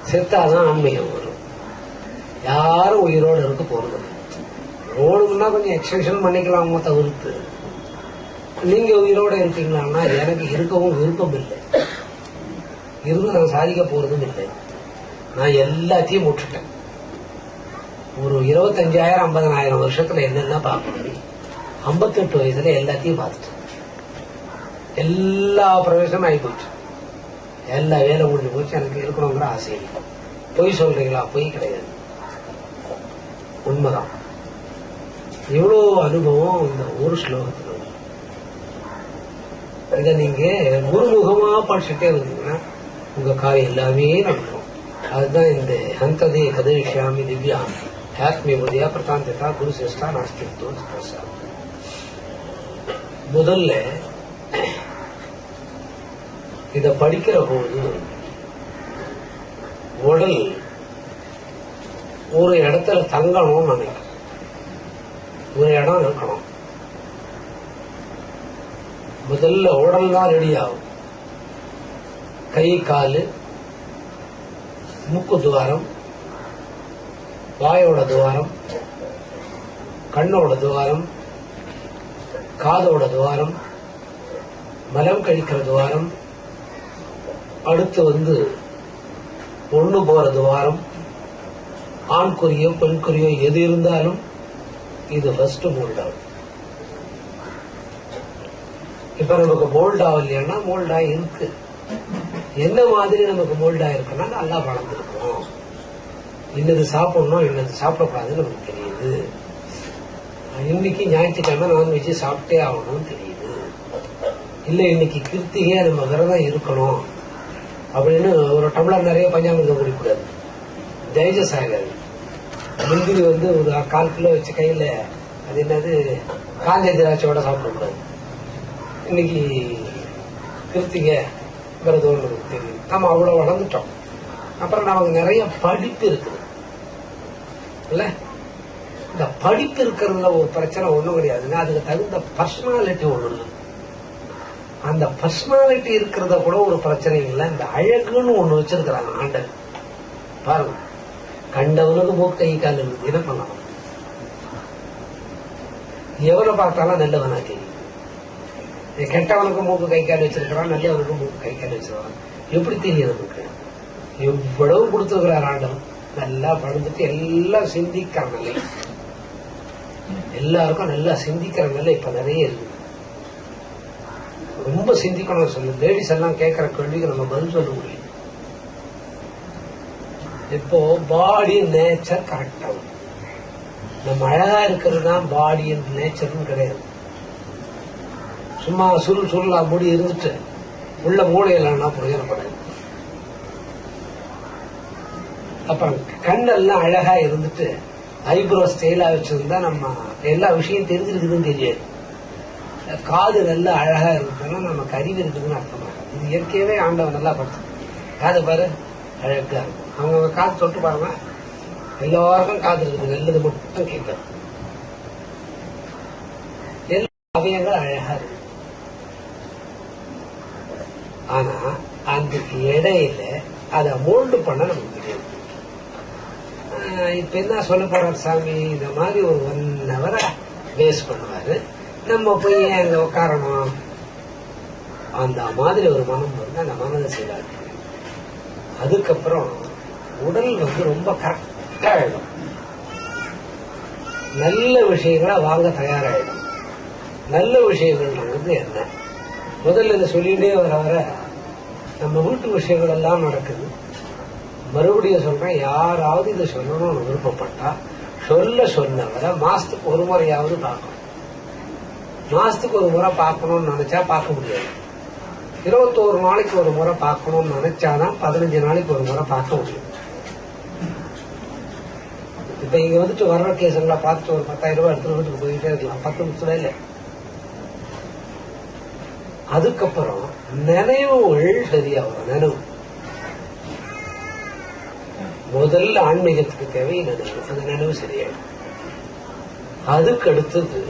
செத்தாதான் ஆன்மீகம் வரும். யாரும் உயிரோடு இருக்க போறது. ஓடுனா கொஞ்சம் எக்ஸ்டென்ஷன் பண்ணிக்கலாமோ தவிர்த்து நீங்க உயிரோட இருப்பீங்களான்னா எனக்கு இருக்கவும் விருப்பம் இல்லை. இருந்து நான் சாதிக்க போறதும் இல்லை. நான் எல்லாத்தையும் விட்டுட்டேன். ஒரு 25,000 50,000 வருஷத்துல என்னென்ன பார்க்க முடியும்? 58 வயசுல எல்லாத்தையும் பார்த்துட்டேன். எல்லா பிரவேசமும் ஆகி போச்சு. எல்லா வேலை முடிஞ்சு போச்சு. எனக்கு இருக்கணுங்கிற ஆசை இல்லை. பொய் சொல்றீங்களா? பொய் கிடையாது, உண்மைதான். இவ்வளவு அனுபவம் இந்த ஒரு ஸ்லோகத்துல. இதை நீங்க குருமுகமா படிச்சுட்டே வந்தீங்கன்னா உங்க காரியம் எல்லாமே நடக்கும். அதுதான் இந்த ஹந்ததே கதவிஷாமி திவ்யா ஆத்மீய புதியா பிரதாந்திதா குரு சிரஷ்டா நாஸ்தித்வம். முதல்ல இத படிக்கிற போது உடல் ஒரு இடத்துல தங்கணும்னு நினைக்கும். ஒரு இடம் இருக்கணும். முதல்ல உடல் தான் ரெடி ஆகும். கை காலு, மூக்கு துவாரம், வாயோட துவாரம், கண்ணோட துவாரம், காதோட துவாரம், மலம் கழிக்கிற துவாரம், அடுத்து வந்து ஒண்ணு போற துவாரம், ஆண்குறியோ பெண்குறியோ எது இருந்தாலும் இது ஃபர்ஸ்ட் மோல்ட் ஆகும். இப்ப நமக்கு மோல்ட் ஆகலைன்னா மோல்டா இருக்கு. என்ன மாதிரி நமக்கு மோல்டா இருக்குன்னா நல்லா வளர்ந்துருக்கணும். இன்னது சாப்பிடணும், இன்னது சாப்பிடக்கூடாதுன்னு நமக்கு தெரியுது. இன்னைக்கு ஞாயிற்றுக்கிழமை நான்வெஜ் சாப்பிட்டே ஆகணும்னு தெரியுது. இல்ல இன்னைக்கு கிருத்திகை நம்ம விரதம் இருக்கணும் அப்படின்னு ஒரு டம்ளர் நிறைய பஞ்சாமிர்தம் குடிக்கூடாது, டைஜஸ்ட் ஆகாது. முந்திரி வந்து ஒரு 1/4 கிலோ வச்சு கையில அது என்னது காஞ்ச திராட்சையோட சாப்பிடக்கூடாது. இன்னைக்கு கிருத்திகை விரதம் நமக்கு தெரியும். நம்ம அவ்வளவு வளர்ந்துட்டோம். அப்புறம் நமக்கு நிறைய படிப்பு இருக்குது இல்ல. இந்த படிப்பு இருக்கிறதுல ஒரு பிரச்சனை ஒண்ணும் கிடையாதுங்க. அதுக்கு தகுந்த பர்சனாலிட்டி ஒண்ணு இல்லை. அந்த பர்சனாலிட்டி இருக்கிறத கூட ஒரு பிரச்சனை இல்லை. இந்த அழகுன்னு ஒண்ணு வச்சிருக்கிறாங்க ஆண்டர். பாருங்க, கண்டவனுக்கு மூக்கு கை கால் இருக்குது. என்ன பண்ணலாம்? எவரை பார்த்தாலும் நல்லவனா தெரியும். கெட்டவனுக்கு மூக்கு கை கால் வச்சிருக்கிறான், நல்லவனுக்கு மூக்கு கை கால் வச்சிருக்கான். எப்படி தெரியும் நமக்கு? எவ்வளவு கொடுத்துருக்கிறார் ஆண்டவன். நல்லா படுத்துட்டு எல்லாம் சிந்திக்கிற நிலை, எல்லாருக்கும் நல்லா சிந்திக்கிற நிலை இப்ப நிறைய இருக்கு. ரொம்ப சிந்திக்கணும். சொல்லு லேடிஸ் எல்லாம் கேட்கிற கேள்விக்கு நம்ம பதில் சொல்ல முடியும். இப்போ பாடி நேச்சர் கரெக்டாகும். நம்ம அழகா இருக்கிறது தான் பாடி நேச்சர்னு கிடையாது. சும்மா சுருளா முடி இருந்துட்டு உள்ள மூளையிலன்னா பிரயோஜனப்படாது. அப்புறம் கண்ணெல்லாம் அழகா இருந்துட்டு ஐப்ரோ ஸ்டைலா வச்சிருந்தா நம்ம எல்லா விஷயம் தெரிஞ்சிருக்குதுன்னு தெரியாது. காது நல்லா அழகா இருக்குதுன்னா நமக்கு அறிவு இருக்குதுன்னு அர்த்தமாகும். இது இயற்கையவே ஆண்டவன் நல்லா படுத்து. காது பாரு அழகா இருக்கும். அவங்க காது தொட்டு பாருங்க, எல்லாருக்கும் காது இருக்குது, நல்லது மட்டும் கேட்கணும். எல்லா அவயங்களும் அழகா இருக்கு. ஆனா அதுக்கு இடையில அதை மோல்டு பண்ண நமக்கு தெரியாது. இப்ப என்ன சொல்ல போறார் சாமி? இந்த மாதிரி ஒரு 1 hour வேஸ்ட் பண்ணுவாரு. நம்ம போய் அங்க உட்காரணும். அந்த மாதிரி ஒரு மனம் வந்து அந்த மனதை செய்வாரு. அதுக்கப்புறம் உடல் ரொம்ப கரெக்டா ஆயிடும். நல்ல விஷயங்களை வாங்க தயாராயிடும். நல்ல விஷயங்கள் என்ன, முதல்ல இதை சொல்லிட்டே வர நம்ம வீட்டு விஷயங்கள் எல்லாம் நடக்குது. மறுபடியும் சொல்றேன், யாராவது இதை சொல்லணும்னு விருப்பப்பட்டா சொன்னவரை மாசத்துக்கு ஒரு முறையாவது பார்க்கணும். மாசத்துக்கு ஒரு முறை பார்க்கணும்னு நினைச்சா பார்க்க முடியாது. 21 நாளைக்கு ஒரு முறை பார்க்கணும்னு நினைச்சாதான் 15 நாளைக்கு ஒரு முறை பார்க்க முடியும். இப்ப இங்க வர்ற கேஸெல்லாம் பார்த்துட்டு ஒரு 10,000 ரூபாய் எடுத்துட்டு வீட்டுக்கு போயிட்டே இருக்கலாம், 10 நிமிஷத்துல இல்ல. அதுக்கப்புறம் நினைவுகள் சரியா வரும். நினைவு முதல்ல ஆன்மீகத்துக்கு தேவை நினைவு. அந்த நினைவு சரியாயிடும். அதுக்கு அடுத்தது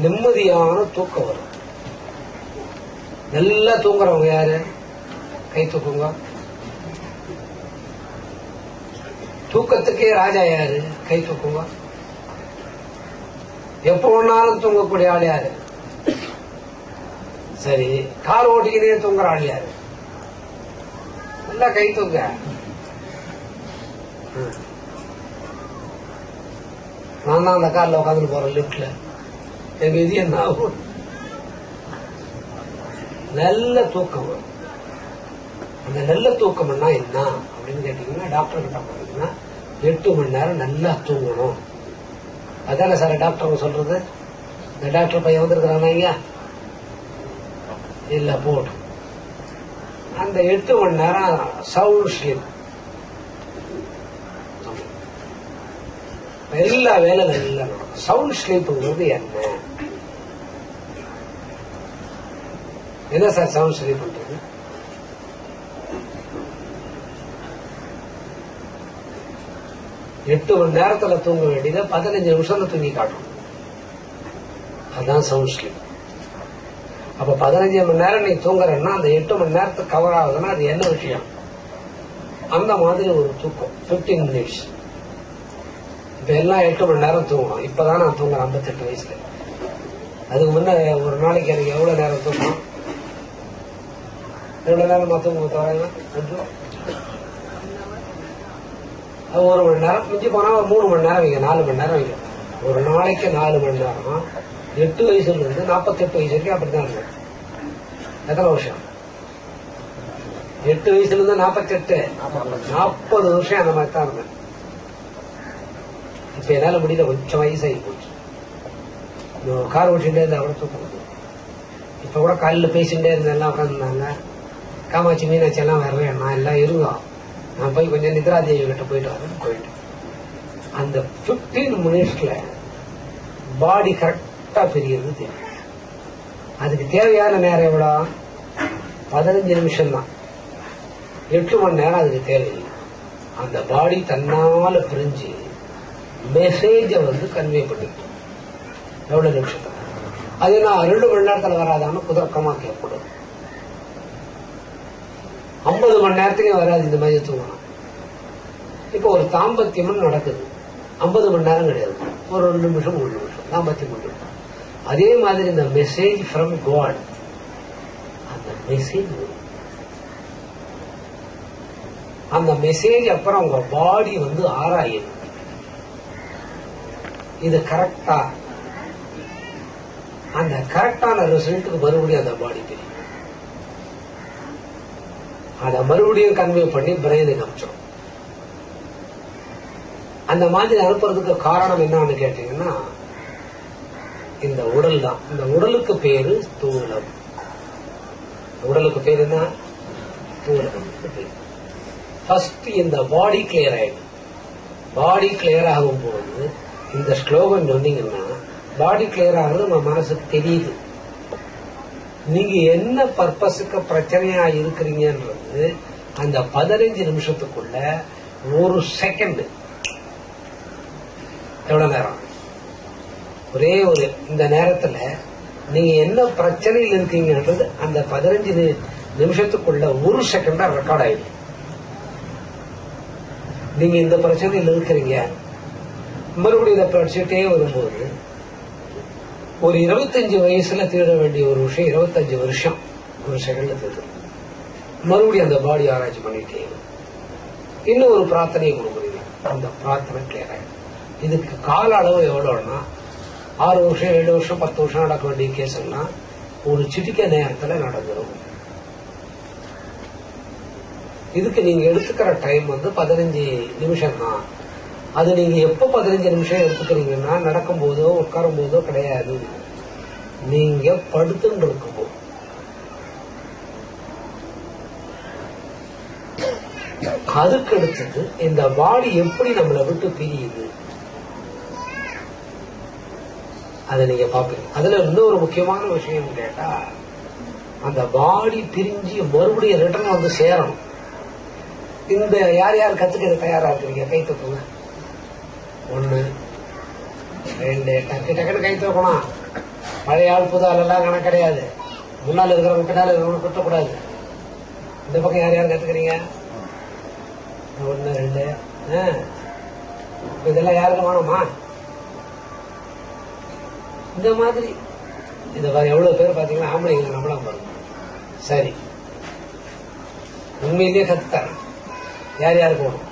நிம்மதியான தூக்கம் வரும். நல்லா தூங்குறவங்க யாரு? கை தூக்குங்க. தூக்கத்துக்கே ராஜா யாரு? கை தூக்குங்க. எப்ப ஒன்னாலும் தூங்கக்கூடிய ஆள் யாரு? சரி, கார் ஓட்டிக்கினே தூங்குற ஆள் யாரு? நல்லா கை தூங்க. நான் தான் அந்த கார்ல உட்காந்து போறேன் லிப்ட்ல. எங்க இது என்ன ஆகும்? நல்ல தூக்கம் வரும். அந்த நல்ல தூக்கம்னா என்ன அப்படின்னு கேட்டீங்கன்னா, டாக்டர் கிட்ட போனீங்கன்னா 8 மணி நேரம் நல்லா தூங்கணும். அதான சார் டாக்டர் சொல்றது? இந்த டாக்டர் பையன் வந்திருக்கிறானா ஐயா? இல்ல போட்டு அந்த 8 மணி நேரம் சவுண்ட் ஸ்லீப். எல்லா வேலை நல்லா நடக்கும். சவுண்ட் ஸ்லீப்ங்கிறது என்ன சார் சவுண்ட் ஸ்லீப் பண்றது? எட்டு மணி நேரத்துல தூங்க வேண்டியதை 15 நிமிஷத்துல தூங்கி காட்டும். அதுதான் சவுண்ட் ஸ்லீப். அப்ப 15 மணி நேரம் நீ தூங்குறன்னா அந்த 8 மணி நேரத்துக்கு கவர் ஆகுதுன்னா அது என்ன விஷயம்? அந்த மாதிரி ஒரு தூக்கம் 15 மினிட்ஸ். இப்ப எல்லாம் 8 மணி நேரம் தூங்கணும். இப்பதான் நான் தூங்குறேன் 58 வயசுல. அதுக்கு முன்ன ஒரு நாளைக்கு எனக்கு எவ்வளவு நேரம் தூங்கணும்? எவ்வளவு நேரம் நான் தூங்க தவறாங்க? ஒரு மணி நேரம் மிஞ்சி போனா ஒரு 3 மணி நேரம் வைங்க, 4 மணி நேரம் வைங்க. ஒரு நாளைக்கு 4 மணி நேரம். 8 வயசுல இருந்து 48 வயசு வரைக்கும் அப்படித்தான் இருக்கும். எத்தனை வருஷம்? 8 வயசுல இருந்து 48, 40 வருஷம் அந்த மாதிரி தான் இருந்தேன். இப்ப என்னால முடியல, கொஞ்சம் வயசாகி போச்சு. கார் ஓட்டிகிட்டே இருந்தா கூட தூக்கம். இப்ப கூட காலையில பேசிட்டே இருந்த எல்லாம் உட்காந்துருந்தாங்க. காமாட்சி மீனாட்சி எல்லாம் வர்றேன், நான் எல்லாம் இருந்தோம். நான் போய் கொஞ்சம் நித்ராதேவி கிட்ட போயிட்டு வரேன். போயிட்டு அந்த 15 மினிட்ஸ்ல பாடி கரெக்டா பெரியது தெரியும். அதுக்கு தேவையான நேரம் எவ்வளோ? 15 நிமிஷம் தான். 8 மணி நேரம் அதுக்கு தேவையில்லை. அந்த பாடி தன்னால பிரிஞ்சு மெசேஜ கன்வே பண்ணிட்டு எவ்வளவு நிமிஷத்துல. அது நான் 2 மணி நேரத்துல வராதான்னு குதர்க்கமா கேட்கப்படும். 50 மணி நேரத்துக்கே வராது இந்த மாதிரி தூங்கணும். இப்ப ஒரு தாம்பத்தியம் நடக்குது, 50 மணி நேரம் கிடையாது, ஒரு 2 நிமிஷம் 3 நிமிஷம் தாம்பத்தியம் முடியும். அதே மாதிரி இந்த மெசேஜ் ஃப்ரம் காட், அந்த மெசேஜ் அப்புறம் உங்க பாடி ஆராயுது. இது கரெக்டா? அந்த கரெக்டான ரிசல்ட்டுக்கு மறுபடியும் அந்த பாடி தெரியும். அதை மறுபடியும் கன்வே பண்ணி பிரெயினுக்கு அனுப்பிச்சோம். அந்த மாதிரி அனுப்புறதுக்கு காரணம் என்னன்னு கேட்டீங்கன்னா, இந்த உடல் தான். இந்த உடலுக்கு பேரு ஸ்தூலம். உடலுக்கு பேரு என்ன? ஸ்தூலம். ஃபர்ஸ்ட் இந்த பாடி கிளியர் ஆயிடும். பாடி கிளியர் ஆகும் போது இந்த ஸ்லோகம் சொன்னீங்கன்னா பாடி கிளியர் ஆகுறது நம்ம மனசுக்கு தெரியுது. நீங்க என்ன பர்பஸுக்கு பிரச்சனையா இருக்கிறீங்கன்றது அந்த 15 நிமிஷத்துக்குள்ள 1 செகண்ட். எவ்வளவு நேரம்? ஒரே இந்த நேரத்துல நீங்க என்ன பிரச்சனையில் இருக்கீங்கன்றது அந்த 15 நிமிஷத்துக்குள்ள 1 செகண்டா ரெக்கார்ட் ஆயிடும். நீங்க இந்த பிரச்சனையில் இருக்கிறீங்க, மறுபடியும் இதை படிச்சுட்டே வரும்போது ஒரு 25 வயசுல தீர வேண்டிய ஒரு விஷயம் 25 வருஷம் ஒரு செகண்ட்ல தீரும். மறுபடியும் அந்த பாடி ஆராய்ச்சி பண்ணிட்டே இன்னும் ஒரு பிரார்த்தனையை கொடுக்குறீங்க, அந்த பிரார்த்தனை கிளியர் ஆயிடும். இதுக்கு கால அளவு எவ்வளவுன்னா 6 வருஷம் 7 வருஷம் 10 வருஷம் நடக்க வேண்டிய கேஸ் எல்லாம் ஒரு சிட்டிக்க நேரத்துல நடந்துடும். இதுக்கு நீங்க எடுத்துக்கிற டைம் 15 நிமிஷம் தான். அது நீங்க எப்ப 15 நிமிஷம் எடுத்துக்கிறீங்கன்னா நடக்கும் போதோ உட்காரும் போதோ கிடையாது, நீங்க படுத்துன்னு இருக்கும்போது. அதுக்கு அடுத்தது இந்த பாடி எப்படி நம்மளை விட்டு பிரியுது அதை நீங்க பாப்பீங்க. அதுல இன்னொரு முக்கியமான விஷயம் கேட்டா, அந்த பாடி பிரிஞ்சு மறுபடியும் ரிட்டர்ன் வந்து சேரணும். இந்த யார் யார் கத்துக்கிறது தயாரா இருக்கிறீங்க? கை தூக்குங்க. 1 2 டக்கு டக்குன்னு கை தூக்கணும். பழைய ஆள் புது ஆள் எல்லாம் கணக்கு கிடையாது. முன்னால் இருக்கிறவங்க பின்னால் இருக்கிறவங்க குட்டக்கூடாது. இந்த பக்கம் யார் யார் கத்துக்கிறீங்க? 1 2. இதெல்லாம் யாருக்கு வேணுமா? இந்த மாதிரி இத எவ்வளவு பேர் பாத்தீங்கன்னா ஆம்பளைங்க நம்மளாம் பாருங்க. சரி, உண்மையிலேயே கத்துத்தாங்க. யார் யாருக்கு வேணும்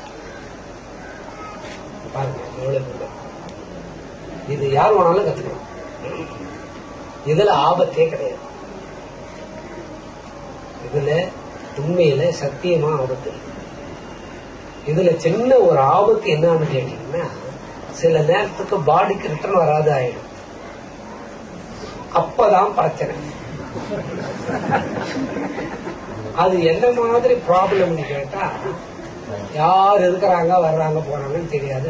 பாருங்க, எவ்வளவு பேர். இது யார் வேணாலும் கத்துக்கணும். இதுல ஆபத்தே கிடையாது. இதுல உண்மையில சத்தியமா ஆபத்து. இதுல சின்ன ஒரு ஆபத்து என்னன்னு கேட்டீங்கன்னா, சில நேரத்துக்கு பாடிக்கு ரிட்டர்ன் வராது ஆயிடும். அப்பதான் பிரச்சனை. அது என்ன மாதிரி ப்ராப்ளம்னு கேட்டா, யார் இருக்கிறாங்க வர்றாங்க போறாங்கன்னு தெரியாது.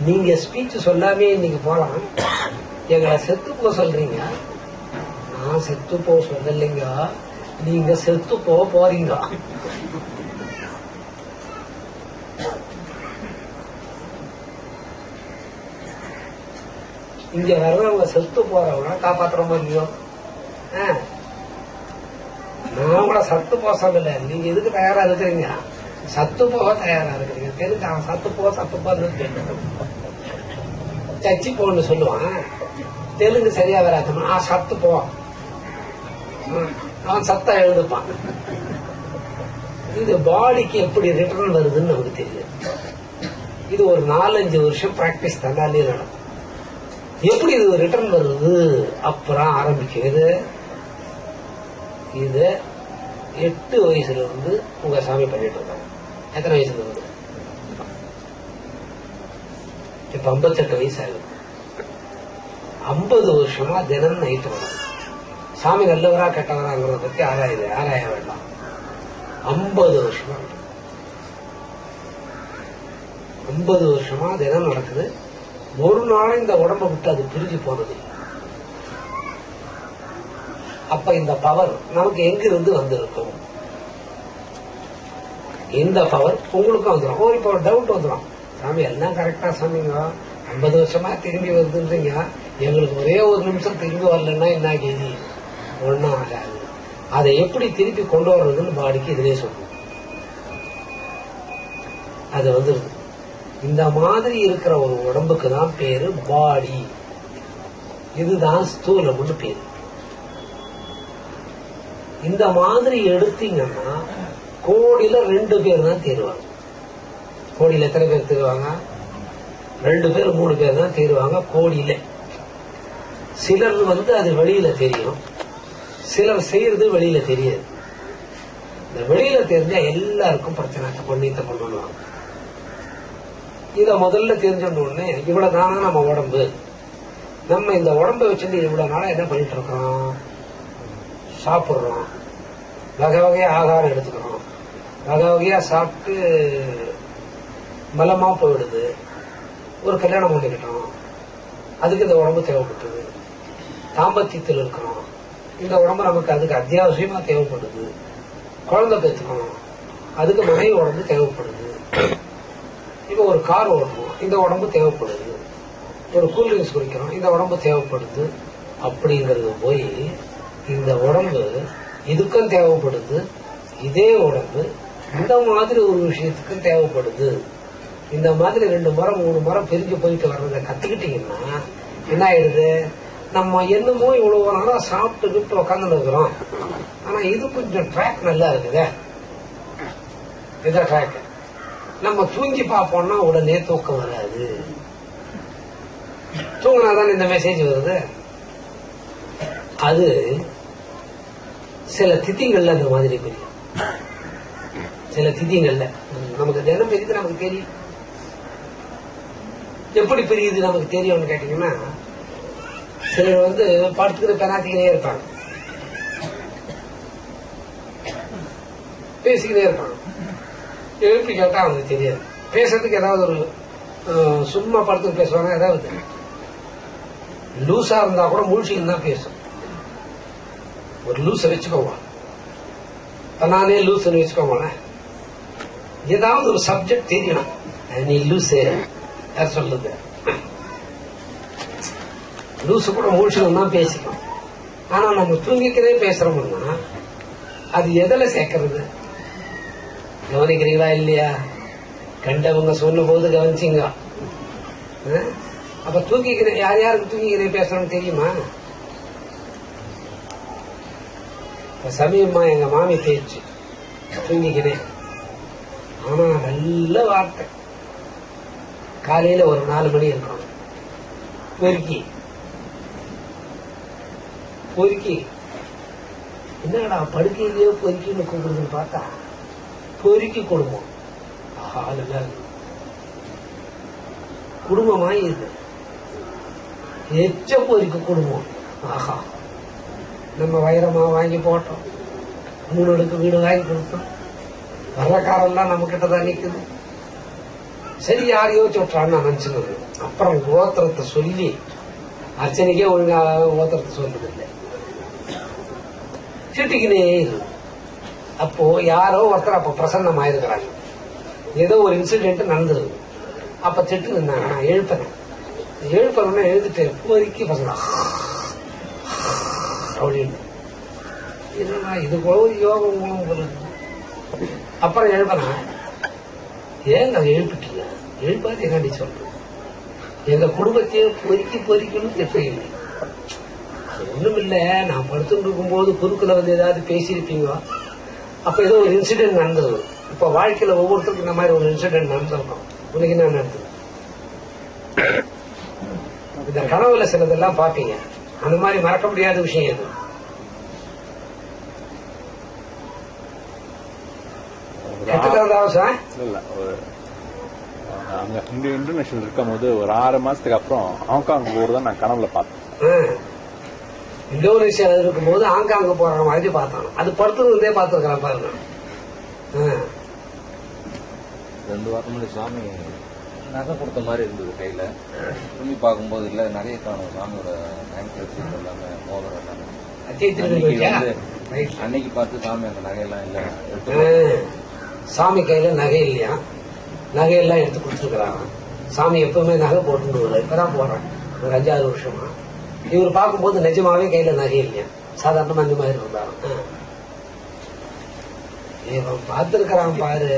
நீங்க ஸ்பீச் சொல்லாமே இன்னைக்கு போலாம், எங்களை செத்து போக சொல்றீங்க. நான் செத்து போக சொல்லலைங்க, நீங்க செத்து போக போறீங்க. இங்க வர்றவங்க செத்து போறவங்க காப்பாத்துறோமோ இல்லையோ? நான் கூட சத்து போக சொல்லல, நீங்க எதுக்கு தயாரா இருக்கிறீங்க? சத்து போக தயாரா இருக்கிறீங்க. தெரிஞ்சு அவன் சத்து போன்னு சச்சி போன்னு சொல்லுவான். தெலுங்கு சரியா வராது. சத்து போ, அவன் சத்தா எழுதுப்பான். இது பாடிக்கு எப்படி ரிட்டர்ன் வருதுன்னு நமக்கு தெரியும். இது ஒரு 4-5 வருஷம் பிராக்டிஸ் தந்தாலே நடக்கும். எப்படி இது ரிட்டர்ன் வருது அப்புறம் ஆரம்பிக்கிறது. இது 8 வயசுல இருந்து உங்க சாமி பண்ணிட்டு இருக்காங்க. எத்தனை வயசுல இருந்து? இப்ப 58 வயசு ஆகுது. 50 வருஷமா தினம் நைட்டு வரும். சாமி நல்லவரா கெட்டவராங்கிறத பத்தி ஆராய வேண்டாம். 50 வருஷமா 50 வருஷமா தினம் நடக்குது. ஒரு நாளும் இந்த உடம்பை விட்டு அது பிரிஞ்சு போனது. அப்ப இந்த பவர் நமக்கு எங்கிருந்து வந்திருக்கும்? இந்த பவர் உங்களுக்கும் வந்துடும். இப்ப டவுட் வந்துடும், சாமி எல்லாம் கரெக்டா சொன்னீங்க, 50 வருஷமா திரும்பி வருதுன்றீங்க, எங்களுக்கு ஒரே ஒரு நிமிஷம் திரும்பி வரலன்னா என்ன கேதி? ஒன்னும் ஆகாது. அதை எப்படி திருப்பி கொண்டு வர்றதுன்னு பாடிக்கு இதுலயே சொல்லுவோம். அது வந்துருது. இந்த மாதிரி இருக்கிற ஒரு உடம்புக்கு தான் பேரு பாடி. இதுதான் ஸ்தூலம்னு பேரு. இந்த மாதிரி எடுத்தீங்கன்னா கோடியில 2 பேர் தான் தேருவாங்க. கோடியில எத்தனை பேர் தேருவாங்க? 2 பேர் 3 பேர் தான் தேருவாங்க கோடியில. சிலர் அது வெளியில தெரியும், சிலர் செய்யறது வெளியில தெரியாது. இந்த வெளியில தெரிஞ்சா எல்லாருக்கும் பிரச்சனை பண்ணுவாங்க. இத முதல்ல தெரிஞ்சோன்னு இவ்வளவு தானா நம்ம உடம்பு, நம்ம இந்த உடம்பை வச்சுட்டு இவ்வளவு நாளா என்ன பண்ணிட்டு இருக்கோம்? சாப்பிடுறோம், வகை வகையா ஆகாரம் எடுத்துக்கிறோம், வகை வகையா சாப்பிட்டு பலமா போயிடுது. ஒரு கல்யாணம் பண்ணிக்கிட்டோம், அதுக்கு இந்த உடம்பு தேவைப்பட்டது. தாம்பத்தியத்தில் இருக்கிறோம், இந்த உடம்பு நமக்கு அதுக்கு அத்தியாவசியமா தேவைப்படுது. குழந்தை பெற்றுக்கணும், அதுக்கு மனைவி உடம்பு தேவைப்படுது. இப்ப ஒரு கார் ஓட்டணும், இந்த உடம்பு தேவைப்படுது. ஒரு கூல்ட்ரிங்க்ஸ் குடிக்கிறோம், இந்த உடம்பு தேவைப்படுது. அப்படிங்கறது போய் இந்த உடம்பு இதுக்கும் தேவைப்படுது. இதே உடம்பு இந்த மாதிரி ஒரு விஷயத்துக்கும் தேவைப்படுது. இந்த மாதிரி 2 முறை 3 முறை பிரிஞ்சு போயிட்டு வர்றதை கத்துக்கிட்டீங்கன்னா என்ன ஆயிடுது? நம்ம என்னமோ இவ்வளவு நாளா சாப்பிட்டு கிட்டு உட்காந்து இருக்கிறோம். ஆனா இது கொஞ்சம் ட்ராக் நல்லா இருக்குதே, இதான் ட்ராக். நம்ம தூங்கி பார்ப்போம்னா உடனே தூக்கம் வராது. தூங்கினாதான் இந்த மெசேஜ் வருது. அது சில திதிகள்ல அந்த மாதிரி புரியும். சில திதிகள்ல நமக்கு தினம் பெரியது நமக்கு தெரியும். எப்படி பெரியுது நமக்கு தெரியும்னு கேட்டீங்கன்னா, சிலர் படுத்துக்கிற பெனாத்திக்கிட்டே இருப்பாங்க, பேசிக்கிட்டே இருப்பாங்க. எழுப்பி கேட்டா அவங்களுக்கு தெரியாது. பேசுறதுக்கு ஏதாவது ஒரு சும்மா படுத்து பேசுவாங்க. ஏதாவது லூசா இருந்தா கூட முழிச்சின்னு தான் பேசும். ஒரு லூஸை வச்சுக்கோங்க, நானே லூஸ்ன்னு வச்சுக்கோங்க. ஏதாவது ஒரு சப்ஜெக்ட் தெரியணும், நீ லூசு யார் சொல்லுது. லூசு கூட முழிச்சுன்னு தான் பேசிக்கணும். ஆனா நம்ம தூங்கிக்கிறே பேசுறோம்னா அது எதில் சேர்க்கறது கவனிக்கிறீங்களா இல்லையா? கண்டவங்க சொன்ன போது கவனிச்சிங்க. அப்ப தூங்கிக்கிறேன் யார் யாருக்கு தூங்கிக்கிறேன் பேசுறோம்னு தெரியுமா? சமயமா எங்க மாமி பேச்சு தூங்கிக்கிறேன். ஆனா நல்ல வார்த்தை. காலையில ஒரு 4 மணி இருக்கணும், பொறுக்கி என்னடா படுக்கையிலேயே பொறுக்கின்னு கூப்பிடுதுன்னு பார்த்தா பொறுக்கி குடும்பம். ஆஹா, நல்லா இருக்கு. குடும்பமா இது எச்ச பொறுக்கி குடும்பம். ஆஹா, நம்ம வைரமா வாங்கி போட்டோம், 3 அடுக்கு வீடு வாங்கி கொடுத்தோம், வரக்காரெல்லாம் நம்ம கிட்டதான் நிக்குது. சரி, யாரையோ சொல்றான்னு நான் நினைச்சுன்னு அப்புறம் கோத்திரத்தை சொல்லி அர்ச்சனைக்கே ஒழுங்கா கோத்திரத்தை சொல்றதில்லை, சிட்டிக்கினே இது. அப்போ யாரோ ஒருத்தர் அப்ப பிரசன்னம் ஆயிருக்கிறாங்க, ஏதோ ஒரு இன்சிடென்ட் நடந்தது. அப்ப திட்டு இருந்தாங்க. நான் எழுப்பணும்னா எழுதிட்டு பொறுக்கி பசங்க அப்படின்னு இது கூட ஒரு யோகம் போல. அப்புறம் எழுப்பனா ஏங்க எழுப்பிட்டீங்க, எழுப்பாது என்னாடி சொல்றேன், எங்க குடும்பத்தையே பொறுக்கணும் திட்டுறீங்க. ஒண்ணும் இல்ல, நான் படுத்துட்டு இருக்கும் போது குறுக்குல ஏதாவது பேசியிருப்பீங்க. அப்ப ஏதோ ஒரு இன்சிடென்ட் நடந்தது. இப்ப வாழ்க்கையில ஒவ்வொருத்தருக்கும் இந்த மாதிரி ஒரு இன்சிடென்ட் நடந்திருக்கும். உனக்கு என்ன நடந்தது? இந்த கனவுல சிலதெல்லாம் பாப்பீங்க, அந்த மாதிரி மறக்க முடியாத விஷயம் எது? இன்டர்நேஷனல் இருக்கும் போது ஒரு 6 மாசத்துக்கு அப்புறம் ஹாங்காங் போறதான் நான் கனவுல பார்த்தேன். இந்தோனேஷியால இருக்கும் போது ஹாங்காங் போற மாதிரி பார்த்தான். அது படுத்துறதே பார்த்துருக்கான் பாருங்க. 2 வாரம் முன்னாடி சாமி நகை கொடுத்த மாதிரி இருந்தது கையில. திரும்பி பார்க்கும்போது இல்ல, நிறைய காணும் சாமியோட எல்லாமே மோதிரம் எல்லாமே. அன்னைக்கு பார்த்து சாமி அந்த நகையெல்லாம் இல்ல, சாமி கையில நகை இல்லையா? நகையெல்லாம் எடுத்து கொடுத்துருக்கிறாங்க. சாமி எப்பவுமே நகை போட்டு இப்பதான் போடுறேன் ஒரு 5-6 வருஷமா. இவர் பார்க்கும்போது நிஜமாவே கையில நகை இல்லையா, சாதாரணமா இந்த மாதிரி இருந்தாங்க. இவன் பார்த்திருக்கிறான் பாரு,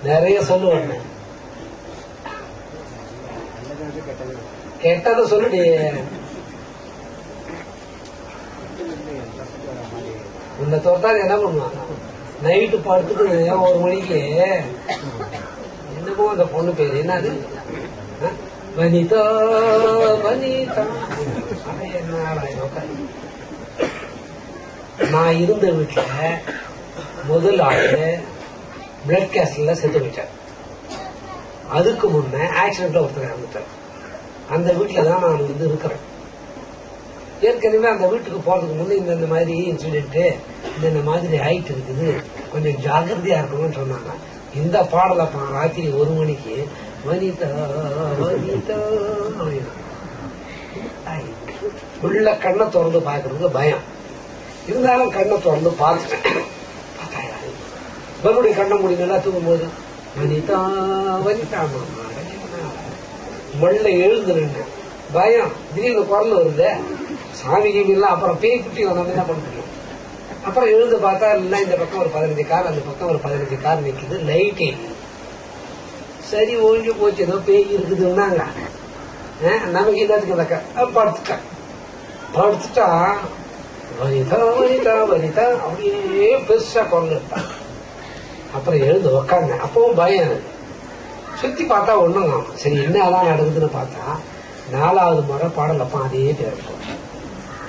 நிறைய சொல்லுவாங்க. கெட்டதை சொல்லுடி. உன்னை தோட்டாது என்ன பண்ணுவான்? நைட்டு படுத்துட்டு 1 மணிக்கு என்னமோ அந்த பொண்ணு பேரு என்னது, வனிதா வனிதா. நான் இருந்த வீட்டுல முதல் ஆளு பிளட் கேன்சர்ல செத்து போயிட்டார். அதுக்கு முன்ன ஆக்சிடென்ட்ல ஒருத்தர் இறந்துட்டார். அந்த வீட்டுல தான் நான் இருக்கிறேன். ஏற்கனவே அந்த வீட்டுக்கு போறதுக்கு முன்னே இந்த மாதிரி இன்சிடென்ட், இந்த மாதிரி ஆயிட்டு இருக்குது, கொஞ்சம் ஜாகிரதையா இருக்கணும்னு சொன்னாங்க. இந்த பாடலை ராத்திரி 1 மணிக்கு வனிதா வனிதா உள்ள கண்ணை திறந்து பாக்குறதுக்கு பயம் இருந்தாலும் கண்ணை திறந்து பார்த்துட்டேன். மறுபடியும் கண்ண முடியல தூங்கும் போது வனிதா வனிதா மண்ல எழுந்துருங்க பயம். திடீர்னு குரல் வருது, சாமி கீமிலாம். அப்புறம் பேய் குட்டி வந்தவங்க என்ன பண்ண முடியும்? அப்புறம் எழுந்து பார்த்தா இல்ல, இந்த பக்கம் ஒரு 15 கார், அந்த பக்கம் ஒரு 15 கார் நிக்குது, லைட் சரி ஒழிஞ்சு போச்சு, ஏதோ பேய் இருக்குதுன்னாங்க. நமக்கு எல்லாத்துக்கு படுத்துட்டா வனிதா வனிதா வனிதா அப்படியே பெருசா குரல் இருப்பான். அப்புறம் எழுந்து உக்காங்க. அப்பவும் பயம் எனக்கு. சுத்தி பார்த்தா ஒண்ணுங்க. சரி என்னதான் நடக்குதுன்னு பார்த்தா 4வது முறை பாடலப்பா அதே பேர் இருக்கும்.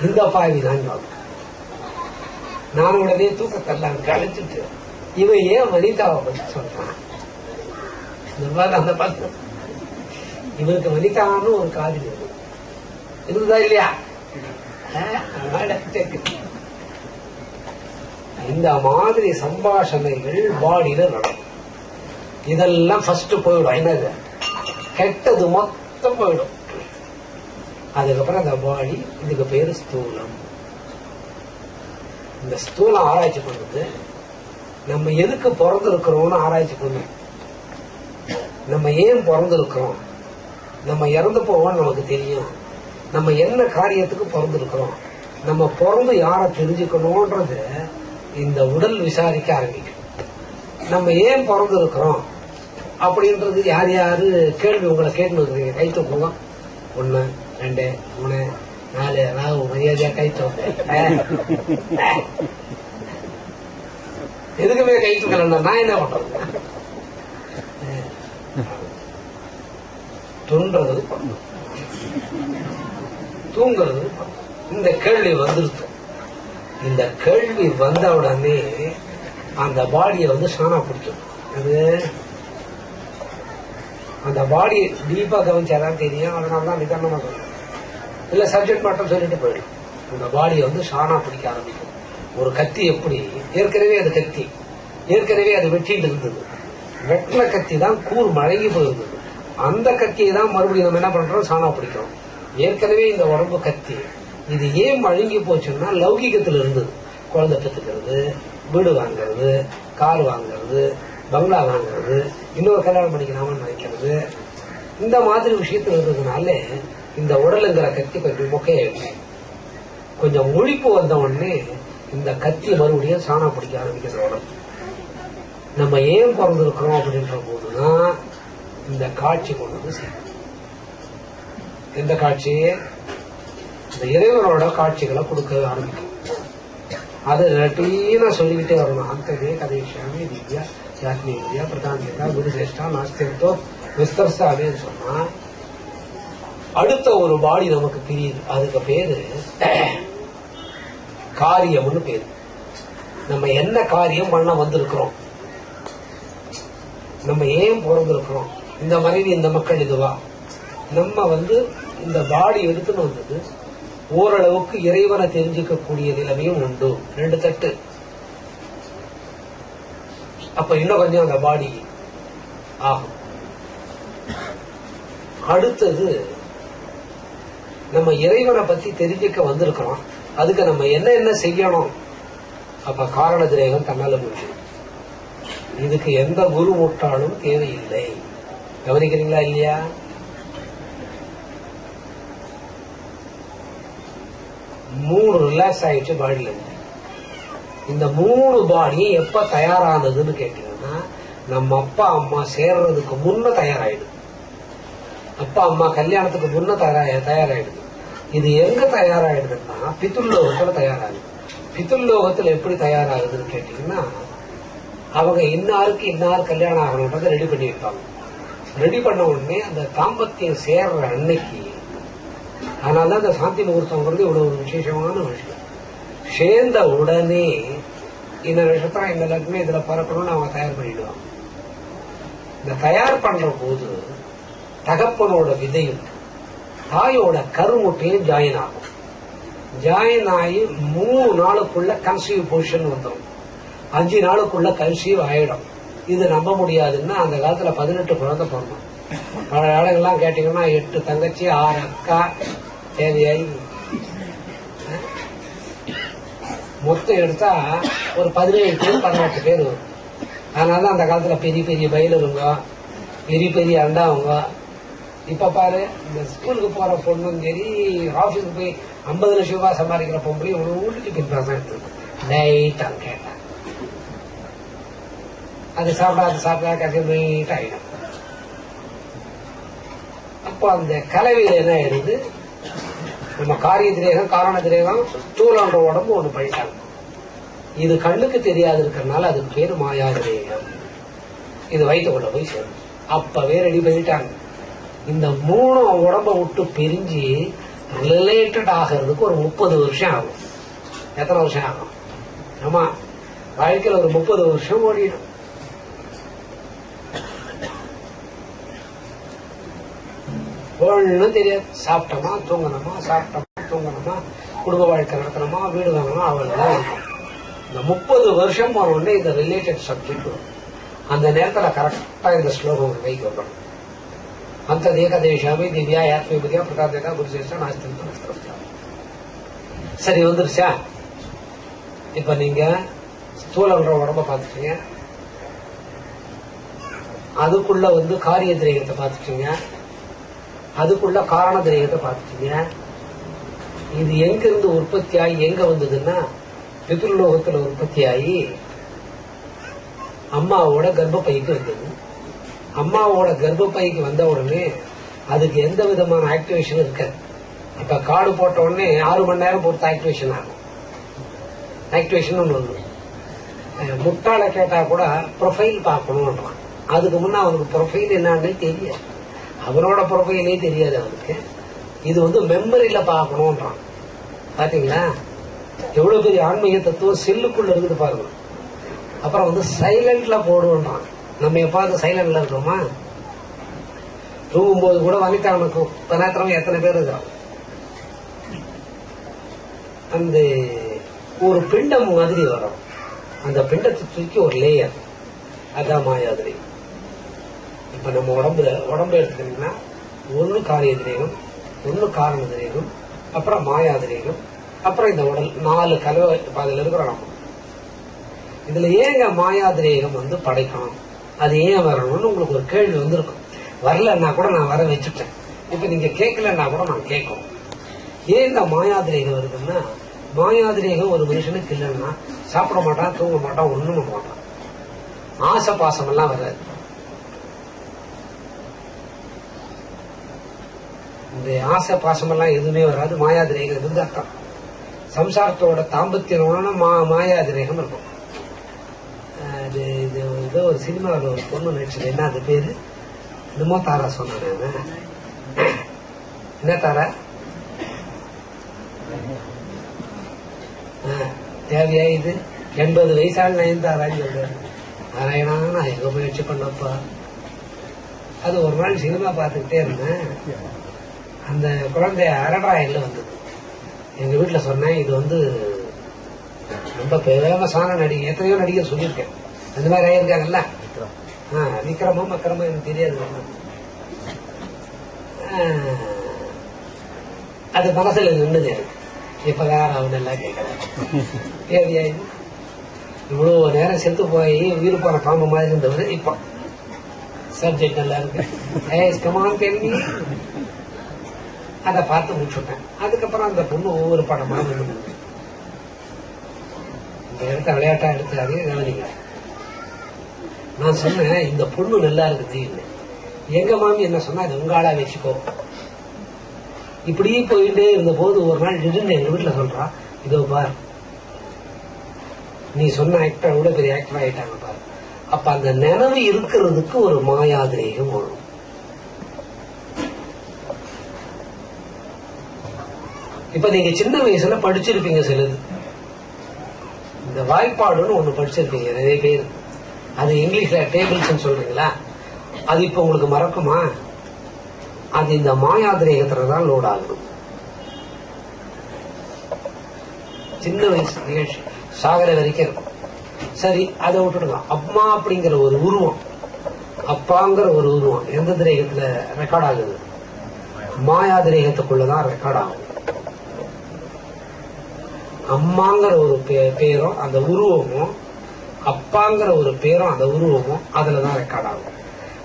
இந்த பாவிதான் நான் உடனே தூக்கத்தெல்லாம் கழிச்சுட்டு இவன் ஏன் வனிதாவை பற்றி சொல்றான்? அந்த பாட்டு இவருக்கு வனிதான்னு ஒரு காதல் இருக்குதா இல்லையா? இந்த மாதிரி சம்பாஷணைகள் பாடியில நடக்கும். இதெல்லாம் ஃபர்ஸ்ட் போயிடும். என்னது கெட்டது மொத்தம் போயிடும். அதுக்கப்புறம் அந்த பாடி, இதுக்கு பேரு ஸ்தூலம். இந்த ஸ்தூலம் ஆராய்ச்சி பண்ணுது நம்ம எதுக்கு பிறந்திருக்கிறோம்னு ஆராய்ச்சி பண்ணும். நம்ம ஏன் பிறந்திருக்கிறோம், நம்ம இறந்து போவோம் நமக்கு தெரியும், நம்ம என்ன காரியத்துக்கு பிறந்திருக்கிறோம், நம்ம பிறந்து யாரை தெரிஞ்சுக்கணும்ன்றது இந்த உடல் விசாரிக்க ஆரம்பிக்கும். நம்ம ஏன் பிறந்திருக்கிறோம் அப்படின்றது யார் யாரு கேள்வி உங்களை கேட்டு இருக்கிறீங்க? கை தூக்குங்க. 1 2 3 4 ராகு மரியாதையா கை தூக்கு. எதுக்குமே கை தூக்கலன்னா நான் என்ன பண்றது? துன்றது தூங்குறது. இந்த கேள்வி வந்துருச்சு. இந்த கேள்வி வந்த உடனே அந்த பாடியை சாணா பிடிக்கும். அது அந்த பாடி டீப்பா கவனிச்சாதான் தெரியும். அதனாலதான் நிதானமா சொல்றேன். இல்ல சப்ஜெக்ட் மட்டும் சொல்லிட்டு போயிடும். இந்த பாடியை சாணா பிடிக்க ஆரம்பிக்கும். ஒரு கத்தி எப்படி ஏற்கனவே அது கத்தி, ஏற்கனவே அது வெட்டிட்டு இருந்தது. வெட்டின கத்தி தான் கூர் மழங்கி போயிருந்தது. அந்த கத்தியை தான் மறுபடியும் நம்ம என்ன பண்றோம், சாணா பிடிக்கிறோம். ஏற்கனவே இந்த உடம்பு கத்தி. இது ஏன் மழுங்கி போச்சுன்னா லௌகிகத்தில் இருந்தது. குழந்தை பெற்றுக்கிறது, வீடு வாங்கிறது, கார் வாங்கிறது, பங்களா வாங்கிறது, இன்னொரு கல்யாணம் பண்ணிக்கலாம்னு நினைக்கிறது, இந்த மாதிரி விஷயத்துல இருந்ததுனால இந்த உடலுங்கிற கத்தி கொஞ்சம் மொக்கையாயிடுச்சு. கொஞ்சம் முழிப்பு வந்த உடனே இந்த கத்தி மறுபடியும் சாணா பிடிக்க ஆரம்பிக்கிற உடம்பு. நம்ம ஏன் பிறந்திருக்கிறோம் அப்படின்ற போதுதான் இந்த காட்சி கொண்டு வந்து சேரும். இந்த காட்சி இந்த இறைவனோட காட்சிகளை கொடுக்க ஆரம்பிக்கும். அது ரட்டீனா சொல்லிக்கிட்டே வரணும். அந்ததே கதைஷாமி திவ்யா யாத்மி வித்யா பிரதானியதா குருசிரேஷ்டா நாஸ்தியத்தோ விஸ்தர்சா அப்படின்னு சொன்னா அடுத்த ஒரு பாடி நமக்கு பிரியுது. அதுக்கு பேரு காரியம்னு பேரு. நம்ம என்ன காரியம் பண்ண வந்திருக்கிறோம், நம்ம ஏன் பிறந்திருக்கிறோம், இந்த மனைவி இந்த மக்கள் இதுவா, நம்ம இந்த பாடி எடுத்துன்னு வந்தது ஓரளவுக்கு இறைவனை தெரிஞ்சுக்கக்கூடிய நிலைமையும் உண்டு. 2 தட்டு. அப்ப இன்னும் கொஞ்சம் அந்த பாடி ஆகும். அடுத்தது நம்ம இறைவனை பத்தி தெரிஞ்சுக்க வந்திருக்கிறோம். அதுக்கு நம்ம என்ன செய்யணும்? அப்ப காரண திரேவன் தன்னால முடியும். இதுக்கு எந்த குரு முட்டாளும் தேவையில்லை. கவனிக்கிறீங்களா இல்லையா? மூணு ரிலாக்ஸ் ஆயிடுச்சு பாடியில இருந்து. இந்த 3 பாடி எப்ப தயாரானதுன்னு கேட்டீங்கன்னா நம்ம அப்பா அம்மா சேர்றதுக்கு முன்ன தயாராயிடுது. அப்பா அம்மா கல்யாணத்துக்கு முன்ன தயாராயிடுது. இது எங்க தயாராயிடுதுன்னா பித்துல்லோகத்துல தயாராகுது. பித்துல்லோகத்துல எப்படி தயாராகுதுன்னு கேட்டீங்கன்னா அவங்க இன்னாருக்கு இன்னார் கல்யாணம் ஆகணுன்றதை ரெடி பண்ணி வைப்பாங்க. ரெடி பண்ண உடனே அந்த தாம்பத்தியம் சேர்ற அன்னைக்கு, அதனாலதான் இந்த சாந்தி முகூர்த்தம்ங்கிறது இவ்வளவு ஒரு விசேஷமான விஷயம். சேர்ந்த உடனே இந்த நட்சத்திரம் இந்த லக்னம் இதுல பறக்கணும்னு அவங்க தயார் பண்ணிடுவாங்க. இந்த தயார் பண்ற போது தகப்பனோட விதையும் தாயோட கருமுட்டையும் ஜாயின் ஆகும். ஜாயின் ஆகி 3 நாளுக்குள்ள கன்சீவ் பொசிஷன் வந்துடும். 5 நாளுக்குள்ள கன்சீவ் ஆயிடும். இது நம்ப முடியாதுன்னா அந்த காலத்துல 18 குழந்தை பிறந்தோம். பல நாடுகள்லாம் கேட்டீங்கன்னா 8 தங்கச்சி 6 அக்கா தேவையாய் மொத்தம் எடுத்தா ஒரு 17 பேர் 18 பேர் வரும். அதனாலதான் அந்த காலத்துல பெரிய பெரிய பயிலுங்க, பெரிய பெரிய அண்டாவுங்க. இப்ப பாரு, இந்த ஸ்கூலுக்கு போற பொண்ணும் சரி, ஆபீஸுக்கு போய் 50 லட்சம் ரூபாய் சம்பாதிக்கிற பொம்பளை ஒரு வீட்டுக்கு பின்பாசம் எடுத்துருக்கு. லைட்டாங்க கேட்டேன், அது சாப்பிடா கசி லைட் ஆயிடும். அப்ப அந்த கலவையில என்ன ஆயிடுது, நம்ம காரிய திரேகம் காரண திரேகம் ஸ்தூலன்ற உடம்பு ஒண்ணு பண்ணிட்டாங்க. இது கண்ணுக்கு தெரியாது இருக்கிறதுனால அதுக்கு பேரு மாயா திரேகம். இது வயிற்றுக்குள்ள போய் சேரும். அப்பவே ரெடி பண்ணிட்டாங்க. இந்த 3 உடம்ப விட்டு பிரிஞ்சு ரிலேட்டட் ஆகிறதுக்கு ஒரு 30 வருஷம் ஆகும். எத்தனை வருஷம் ஆகும்? ஆமா, வாழ்க்கையில் ஒரு 30 வருஷம் ஓடிடும். ஒன்னும் தெரியாது. சாப்பிட்டோமா தூங்கணுமா, சாப்பிட்டோமா தூங்கணுமா, குடும்ப வாழ்க்கை நடத்தணுமா, வீடு வாங்கணுமா, அவ்வளவுதான் இருக்கும். இந்த 30 வருஷம் போன உடனே இந்த ரிலேட்டட் சப்ஜெக்ட் வரும். அந்த நேரத்தில் கரெக்டா இந்த ஸ்லோகம் கைக்கு வரணும். அந்த ஏகதேஷாமி திவ்யா யாத்மிபதியா பிரகாதேகா குருசேஷா நாஸ்தி. சரி வந்துருச்சா? இப்ப நீங்க ஸ்தூலன்ற உடம்ப பாத்துட்டீங்க, அதுக்குள்ள காரிய திரேகத்தை பாத்துட்டீங்க, அதுக்குள்ள காரண திரேகத்தை பாத்துட்டீங்க. இது எங்க இருந்து உற்பத்தி ஆகி எங்க வந்ததுன்னா பித்ருலோகத்துல உற்பத்தி ஆகி அம்மாவோட கர்ப்பப்பைக்கு வந்தது. அம்மாவோட கர்ப்பப்பைக்கு வந்த உடனே அதுக்கு எந்த விதமான ஆக்டிவேஷன் இருக்காது. இப்ப கார்டு போட்ட உடனே 6 மணி நேரம் பொறுத்து ஆக்டிவேஷன் ஆகும். ஆக்டிவேஷன் ஒண்ணு முட்டாள கேட்டா கூட ப்ரொஃபைல் பார்க்கணும்ன்றான். அதுக்கு முன்ன அவனுக்கு ப்ரொஃபைல் என்னன்னு தெரியாது, அவனோட ப்ரொஃபைலே தெரியாது அவனுக்கு. இது மெமரியில பார்க்கணும்ன்றான். பாத்தீங்களா எவ்வளவு பெரிய ஆன்மீக தத்துவம் செல்லுக்குள்ள இருக்குது பாருங்க. அப்புறம் சைலண்ட்ல போடுன்றான். நம்ம எப்பாவது சைலண்ட்ல இருக்கோமா? தூங்கும்போது கூட வனிதா அவனுக்கும் நேரத்திரம் எத்தனை பேர் இருக்கிறோம். அந்த ஒரு பிண்டம் மாதிரி வரும். அந்த பிண்டத்தை தூக்கி ஒரு லேயர், அதான் மாயாதிரி. இப்ப நம்ம உடம்பு எடுத்துக்கிட்டீங்கன்னா ஒன்னு காரிய திரேகம், ஒன்னு காரண திரேகம், அப்புறம் மாயாதிரேகம், அப்புறம் இந்த உடல் 4 கலவை அதில் இருக்கிற நம்ம. இதுல ஏங்க மாயாதிரேகம் படைக்கணும், அது ஏன் வரணும்னு உங்களுக்கு ஒரு கேள்வி வந்திருக்கும். வரலன்னா கூட நான் வர வச்சுட்டேன். இப்ப நீங்க கேட்கலன்னா கூட நான் கேட்கணும். ஏன் இந்த மாயாதிரேகம் வருதுன்னா, மாயாதிரேகம் ஒரு மனுஷனுக்கு இல்லைன்னா சாப்பிட மாட்டான், தூங்க மாட்டான், ஒண்ணும் பண்ண மாட்டான். ஆசை பாசம் எல்லாம் வராது. இந்த ஆசை பாசம் எல்லாம் எதுவுமே வராது. மாயாதிரேகம் இருந்தாத்தான் சம்சாரத்தோட தாம்பத்தியம் மாயாதிரேகம் இருக்கும். இது ஒரு சினிமாவில் ஒரு பொண்ணு நடிச்சது, என்ன அது பேரு? என்னமோ தாரா சொன்னாங்க. என்ன தாரா? தேவையா இது? 80 வயசால் நயன்தாரான்னு சொல்றாரு. நாராயணா, நான் எங்க முயற்சி பண்ணப்பா. அது ஒரு நாள் சினிமா பார்த்துக்கிட்டே இருந்தேன். அந்த குழந்தை அரடாயில் வந்தது. எங்க வீட்டுல சொன்னேன், இது ரொம்ப ஃபேமஸான நடிகை. எத்தனையோ நடிகர் சொல்லியிருக்கேன், அந்த மாதிரி ஆயிருக்காங்கல்ல. விக்ரமம் அக்கிரமம் எனக்கு தெரியாது. அது மனசுல நின்னுது எனக்கு. இப்பதான் அவன் எல்லாம் கேட்கிறேன். இவ்வளவு நேரம் செத்து போய் உயிர் போன பாம்பு மாதிரி இருந்தவர் இப்ப சப்ஜெக்ட் நல்லா இருக்கு. அதை பார்த்து முடிச்சுட்டேன். அதுக்கப்புறம் அந்த பொண்ணு ஒவ்வொரு படமா இந்த இடத்த விளையாட்டா எடுத்தாரு. கவனிங்க, நான் சொன்னேன் இந்த பொண்ணு நல்லா இருக்குது. எங்க மாமி என்ன சொன்னா, இது உங்க ஆளா வச்சுக்கோ. இப்படியே போயிட்டே இருந்த போது ஒரு நாள் திடீர்னு எங்க வீட்டுல சொல்றா, இதோ பார், நீ சொன்ன ஆக்டர் கூட பெரிய ஆக்டர் ஆயிட்டாங்க பாரு. அப்ப அந்த நினைவு இருக்கிறதுக்கு ஒரு மாயாதிரேகம் வரும். இப்ப நீங்க சின்ன வயசுல படிச்சிருப்பீங்க சிலது. இந்த வாய்ப்பாடுன்னு ஒண்ணு படிச்சிருப்பீங்க நிறைய பேர். அது இங்கிலீஷ்ல டேபிள்ஸ் சொல்றீங்களா? அது இப்ப உங்களுக்கு மறக்குமா? அது இந்த மாயாதிரேகத்துலதான் லோட் ஆகும். சின்ன வயசு நிகழ்ச்சி சாகர வரைக்கும் இருக்கும். சரி, அதை விட்டுடுங்க. அம்மா அப்படிங்கிற ஒரு உருவம், அப்பாங்கிற ஒரு உருவம் எந்த திரேகத்துல ரெக்கார்ட் ஆகுது? மாயாதிரேகத்துக்குள்ளதான் ரெக்கார்ட் ஆகும். அம்மாங்கிற ஒரு பேரும் அந்த உருவமும், அப்பாங்கிற ஒரு பேரும் அந்த உருவமும் அதுலதான் ரெக்கார்ட் ஆகும்.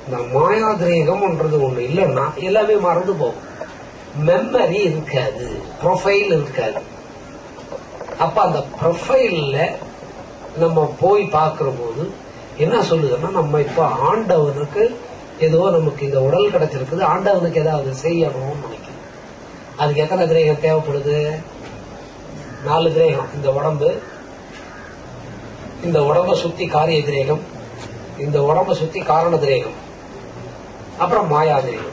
இந்த மாயாதிரேகம்ன்றது ஒண்ணு இல்லைன்னா எல்லாமே மறந்து போகும். மெமரி இருக்காது, ப்ரொஃபைல் இருக்காது. அப்ப அந்த ப்ரொஃபைல்ல நம்ம போய் பார்க்கிற போது என்ன சொல்லுதுன்னா, நம்ம இப்ப ஆண்டவனுக்கு ஏதோ நமக்கு இந்த உடல் கிடைச்சிருக்குது, ஆண்டவனுக்கு ஏதாவது செய்யணும்னு நினைக்கிறோம். அதுக்கு எத்தனை திரேகம் தேவைப்படுது? 4 திரேகம். இந்த உடம்ப சுத்தி காரிய திரேகம், இந்த உடம்ப சுத்தி காரண திரேகம், அப்புறம் மாயா திரேகம்.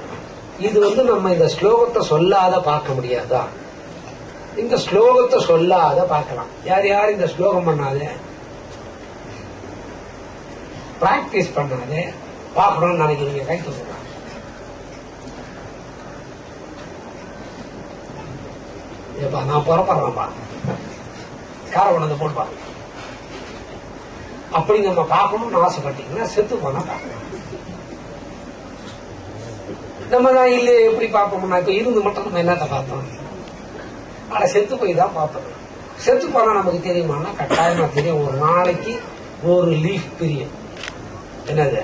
இது நம்ம இந்த ஸ்லோகத்தை சொல்லாத பார்க்க முடியாதா? இந்த ஸ்லோகத்தை சொல்லாத பார்க்கலாம். யார் இந்த ஸ்லோகம் பண்ணாதே, பிராக்டிஸ் பண்ணாதே பார்க்கணும்னு நினைக்கிறீங்க? கை தூக்குங்க. நான் புறப்படுறேன்பா, காரை கொண்டு போட்டுப்பா. அப்படி நம்ம பார்க்கணும்னு ஆசைப்பட்டீங்கன்னா செத்து போனா பார்க்கலாம். நம்ம தான் இல்லையே எப்படி பார்ப்போம்னா, இப்ப இருந்து மட்டும் நம்ம என்னத்த பார்த்தோம்? ஆனா செத்து போய் தான் பார்ப்போம். செத்து போனா நமக்கு தெரியுமானா கட்டாயமா தெரியும். ஒரு நாளைக்கு ஒரு லீஃப் பிரியும். என்னது?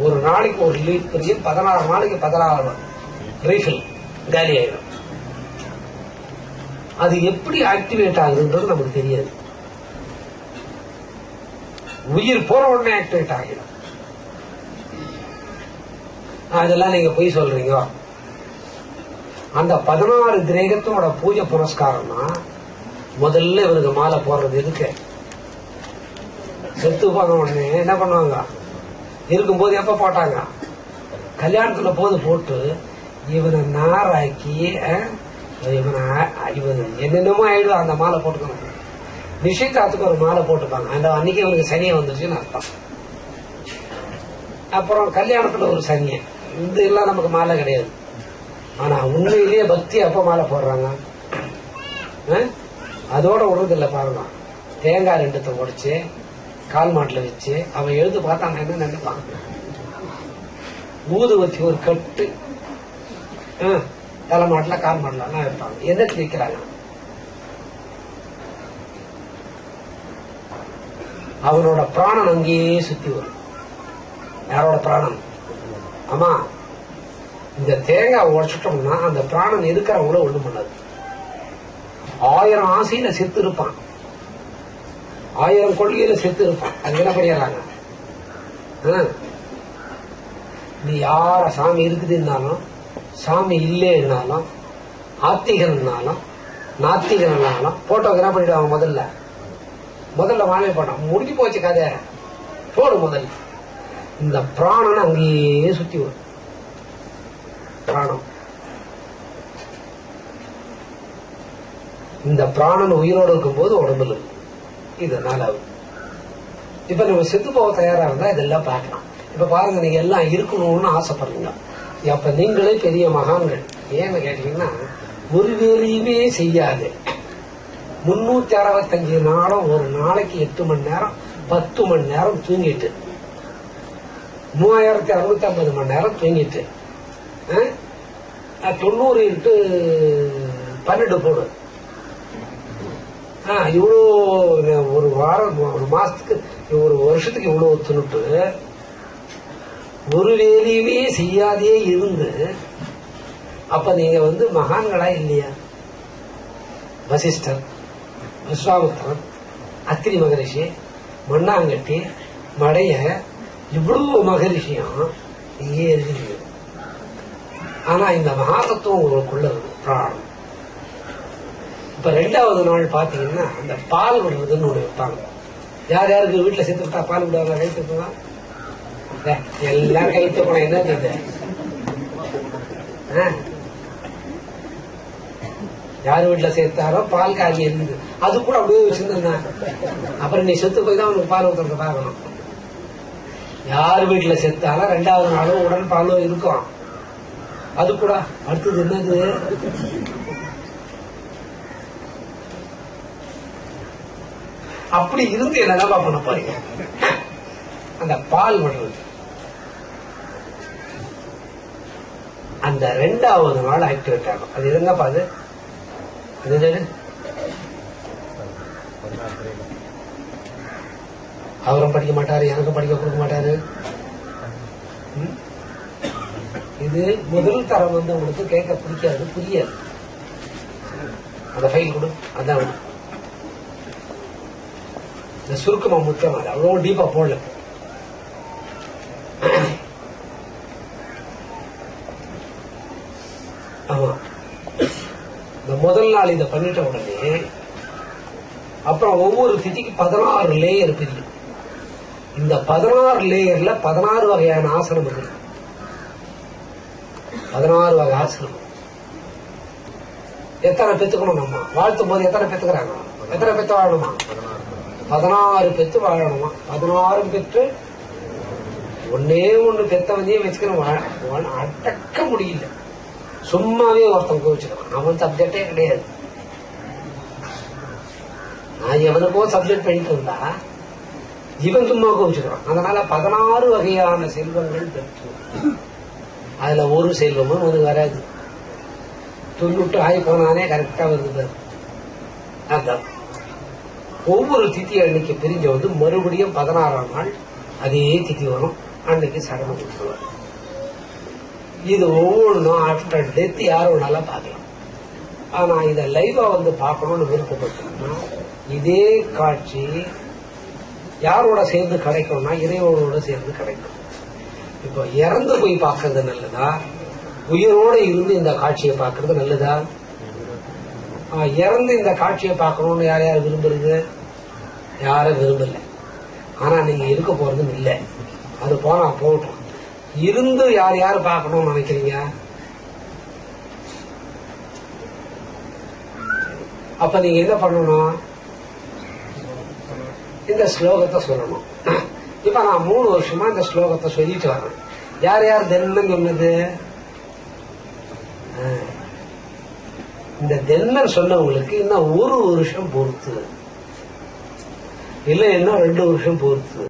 ஒரு நாளைக்கு ஒரு லீஃப் பிரியும். 16 நாளைக்கு 16 ரீஃபில் காலி ஆயிடும். அது எப்படி ஆக்டிவேட் ஆகுதுன்றது நமக்கு தெரியாது. உயிர் போற உடனே ஆக்டிவேட் ஆகிடும். அதெல்லாம் நீங்க போய் சொல்றீங்க. அந்த 16 திரேகத்தோட பூஜை புரஸ்காரம்னா முதல்ல இவனுக்கு மாலை போடுறது எதுக்கு? செத்து போன உடனே என்ன பண்ணுவாங்க? இருக்கும்போது எப்ப போட்டாங்க? கல்யாணத்துல போது போட்டு இவனை நாராக்கி இவன் என்னென்னமோ ஆயிடுவா. அந்த மாலை போட்டுக்கணும். நிச்சயதாத்துக்கு ஒரு மாலை போட்டுப்பாங்க. அந்த அன்னைக்கு இவனுக்கு சனியை வந்துருச்சுன்னு அர்த்தம். அப்புறம் கல்யாணத்துல ஒரு சனியை. இந்த எல்லாம் நமக்கு மாலை கிடையாது. ஆனா உண்மையிலேயே பக்தி அப்ப மாலை போடுறாங்க. அதோட விடுறதில்ல பாருங்க. தேங்காய் 2 உடைச்சு கால் மாட்டுல வச்சு அவன் எழுது பார்த்தாங்க என்ன நினைப்பான்? ஊது வச்சு ஒரு கட்டு தலை மாட்டுல கால் மாட்டலாம் இருப்பாங்க. என்ன வைக்கிறாங்க? அவனோட பிராணன் அங்கேயே சுத்தி வரும். யாரோட பிராணன்? ஆமா, இந்த தேங்காய் உடைச்சிட்டோம்னா அந்த பிராணன் இருக்கிறவங்கள ஒண்ணு பண்ணாது. 1000 ஆசையில செத்து இருப்பான், 1000 கொள்கையில செத்து இருப்பான். அது என்ன பண்ணிடுறாங்க? நீ யார சாமி இருக்குதுன்னாலும் சாமி இல்லைன்னாலும் ஆத்திகன்னாலும் நாத்திகன்னாலும் போட்டோக்கு என்ன பண்ணிடுவாங்க? முதல்ல மாலை போட்டான். முடிஞ்சு போச்சு கதை. போடு முதல்ல. இந்த பிராணன் அங்கேயே சுத்தி வரும். பிராணம், இந்த பிராணன் உயிரோடு இருக்கும்போது உடம்புல இருக்கு. இதனால இப்ப நம்ம செத்து போக தயாரா இருந்தா இதெல்லாம் பார்க்கலாம். இப்ப பாருங்க, நீங்க எல்லாம் இருக்கணும்னு ஆசைப்படுறீங்க. அப்ப நீங்களே பெரிய மகான்கள். ஏன்னு கேட்டீங்கன்னா, ஒரு வேலையுமே செய்யாது 365 நாளும் ஒரு நாளைக்கு 8 மணி நேரம் 10 மணி நேரம் தூங்கிட்டு 3650 மணி நேரம் தூங்கிட்டு 90 into 12 போடு. இவ்வளோ ஒரு வாரம், ஒரு மாசத்துக்கு, ஒரு வருஷத்துக்கு இவ்வளவு தின்னுட்டு ஒரு வேலையுமே செய்யாதே இருந்து அப்ப நீங்க மகான்களா இல்லையா? வசிஷ்டர், விஸ்வாமித்திரன், அத்திரி மகரிஷி, மண்ணாங்கட்டி, மடைய, இவ்வளவு மகரிஷியும் இங்கே இருக்கு. ஆனா இந்த மகாதத்துவம் உங்களுக்குள்ள பிராணம். இப்ப 2வது நாள் பாத்தீங்கன்னா அந்த பால் விடுறதுன்னு ஒண்ணு வைப்பாங்க. யார் யாருக்கு வீட்டுல சேர்த்து விட்டா பால் விடுவாங்க? கை தூக்கலாம். எல்லாம் கை தூக்கணும். என்னது? யார் வீட்டுல சேர்த்தாரோ பால் காரி இருந்தது, அது கூட அப்படியே வச்சிருந்தேன். அப்புறம் நீ செத்து போய் தான் உனக்கு பால் ஊத்துறது பார்க்கணும். யார் வீட்டுல செத்தாலும் 2வது நாளும் உடல் பாலோ இருக்கும். அது கூட அடுத்தது என்னது? அப்படி இருந்து என்னதான் பண்ண போறீங்க? அந்த பால் விடுறது அந்த 2வது நாள் ஆக்டிவேட் ஆகும். அது எதுங்கப்பா? அது அவரும் படிக்க மாட்டாரு, எனக்கும் படிக்க கொடுக்க மாட்டாரு. இது முதல் தரம் உங்களுக்கு கேட்க பிடிக்காது, புரியாது. அந்த ஃபைல் கொடு. அதான் இந்த சுருக்கமா முக்கியம். அது அவ்வளவு டீப்பா போடல. ஆமா, இந்த முதல் நாள் இதை பண்ணிட்ட உடனே அப்புறம் ஒவ்வொரு திதிக்கு 16 லேயர் பிரியும். இந்த 16 லேயர்ல 16 வகையான ஆசனம் இருக்கு. 16 வகை ஆசனம். எத்தனை பெத்துக்கணும்? நம்ம வாழ்த்தும் போது எத்தனை பெத்துக்கிறாங்க? எத்தனை பெத்து வாழணுமா? 16 பெத்து வாழணுமா? 16 பெற்று ஒன்னே ஒண்ணு பெத்தவனையே வச்சுக்கணும். அடக்க முடியல. சும்மாவே ஒருத்தன் கோவிச்சுக்கலாம். அவன் சப்ஜெக்டே கிடையாது. நான் எவனுக்கோ சப்ஜெக்ட் பண்ணிட்டு இருந்தா இவன் சும்மா கோவிச்சுக்கிறான். அதனால 16 வகையான செல்வங்கள் பெற்று அதுல ஒரு செல்வமும் அது வராது. 90 ஆகி போனானே கரெக்டா வருது. அதான் ஒவ்வொரு திதி அன்னைக்கு பிரிஞ்ச வந்து மறுபடியும் 16ஆம் நாள் அதே திதி வரும். அன்னைக்கு சடங்கு கொடுத்துருவார். இது ஒவ்வொன்றும் ஆஃப்டர் டெத் யாரும் நல்லா பார்க்கலாம். ஆனா இதை லைவா வந்து பார்க்கணும்னு விருப்பப்பட்டோம்னா இதே காட்சி யாரோட சேர்ந்து கிடைக்கும்னா இறைவனோட சேர்ந்து கிடைக்கும். இப்போ இறந்து போய் பார்க்கறது நல்லதா, உயிரோட இருந்து இந்த காட்சியை பார்க்கறது நல்லதா? இறந்து இந்த காட்சியை பார்க்கணும்னு யார் யார் விரும்புறது? யாரும் விரும்பல. ஆனா நீங்க இருக்க போறது இல்லை. அது போனா போகட்டும். இருந்து யார் யார் பார்க்கணும்னு நினைக்கிறீங்க? அப்ப நீங்க என்ன பண்ணணும்? இந்த ஸ்லோகத்தை சொல்லணும். இப்ப நான் 3 வருஷமா இந்த ஸ்லோகத்தை சொல்லிட்டு வரேன். யார் யார் தென்னன் சொன்னது? இந்த தென்னன் சொன்னவங்களுக்கு இன்னும் 1 வருஷம் பொறுத்து, இல்ல இன்னும் 2 வருஷம் பொறுத்து.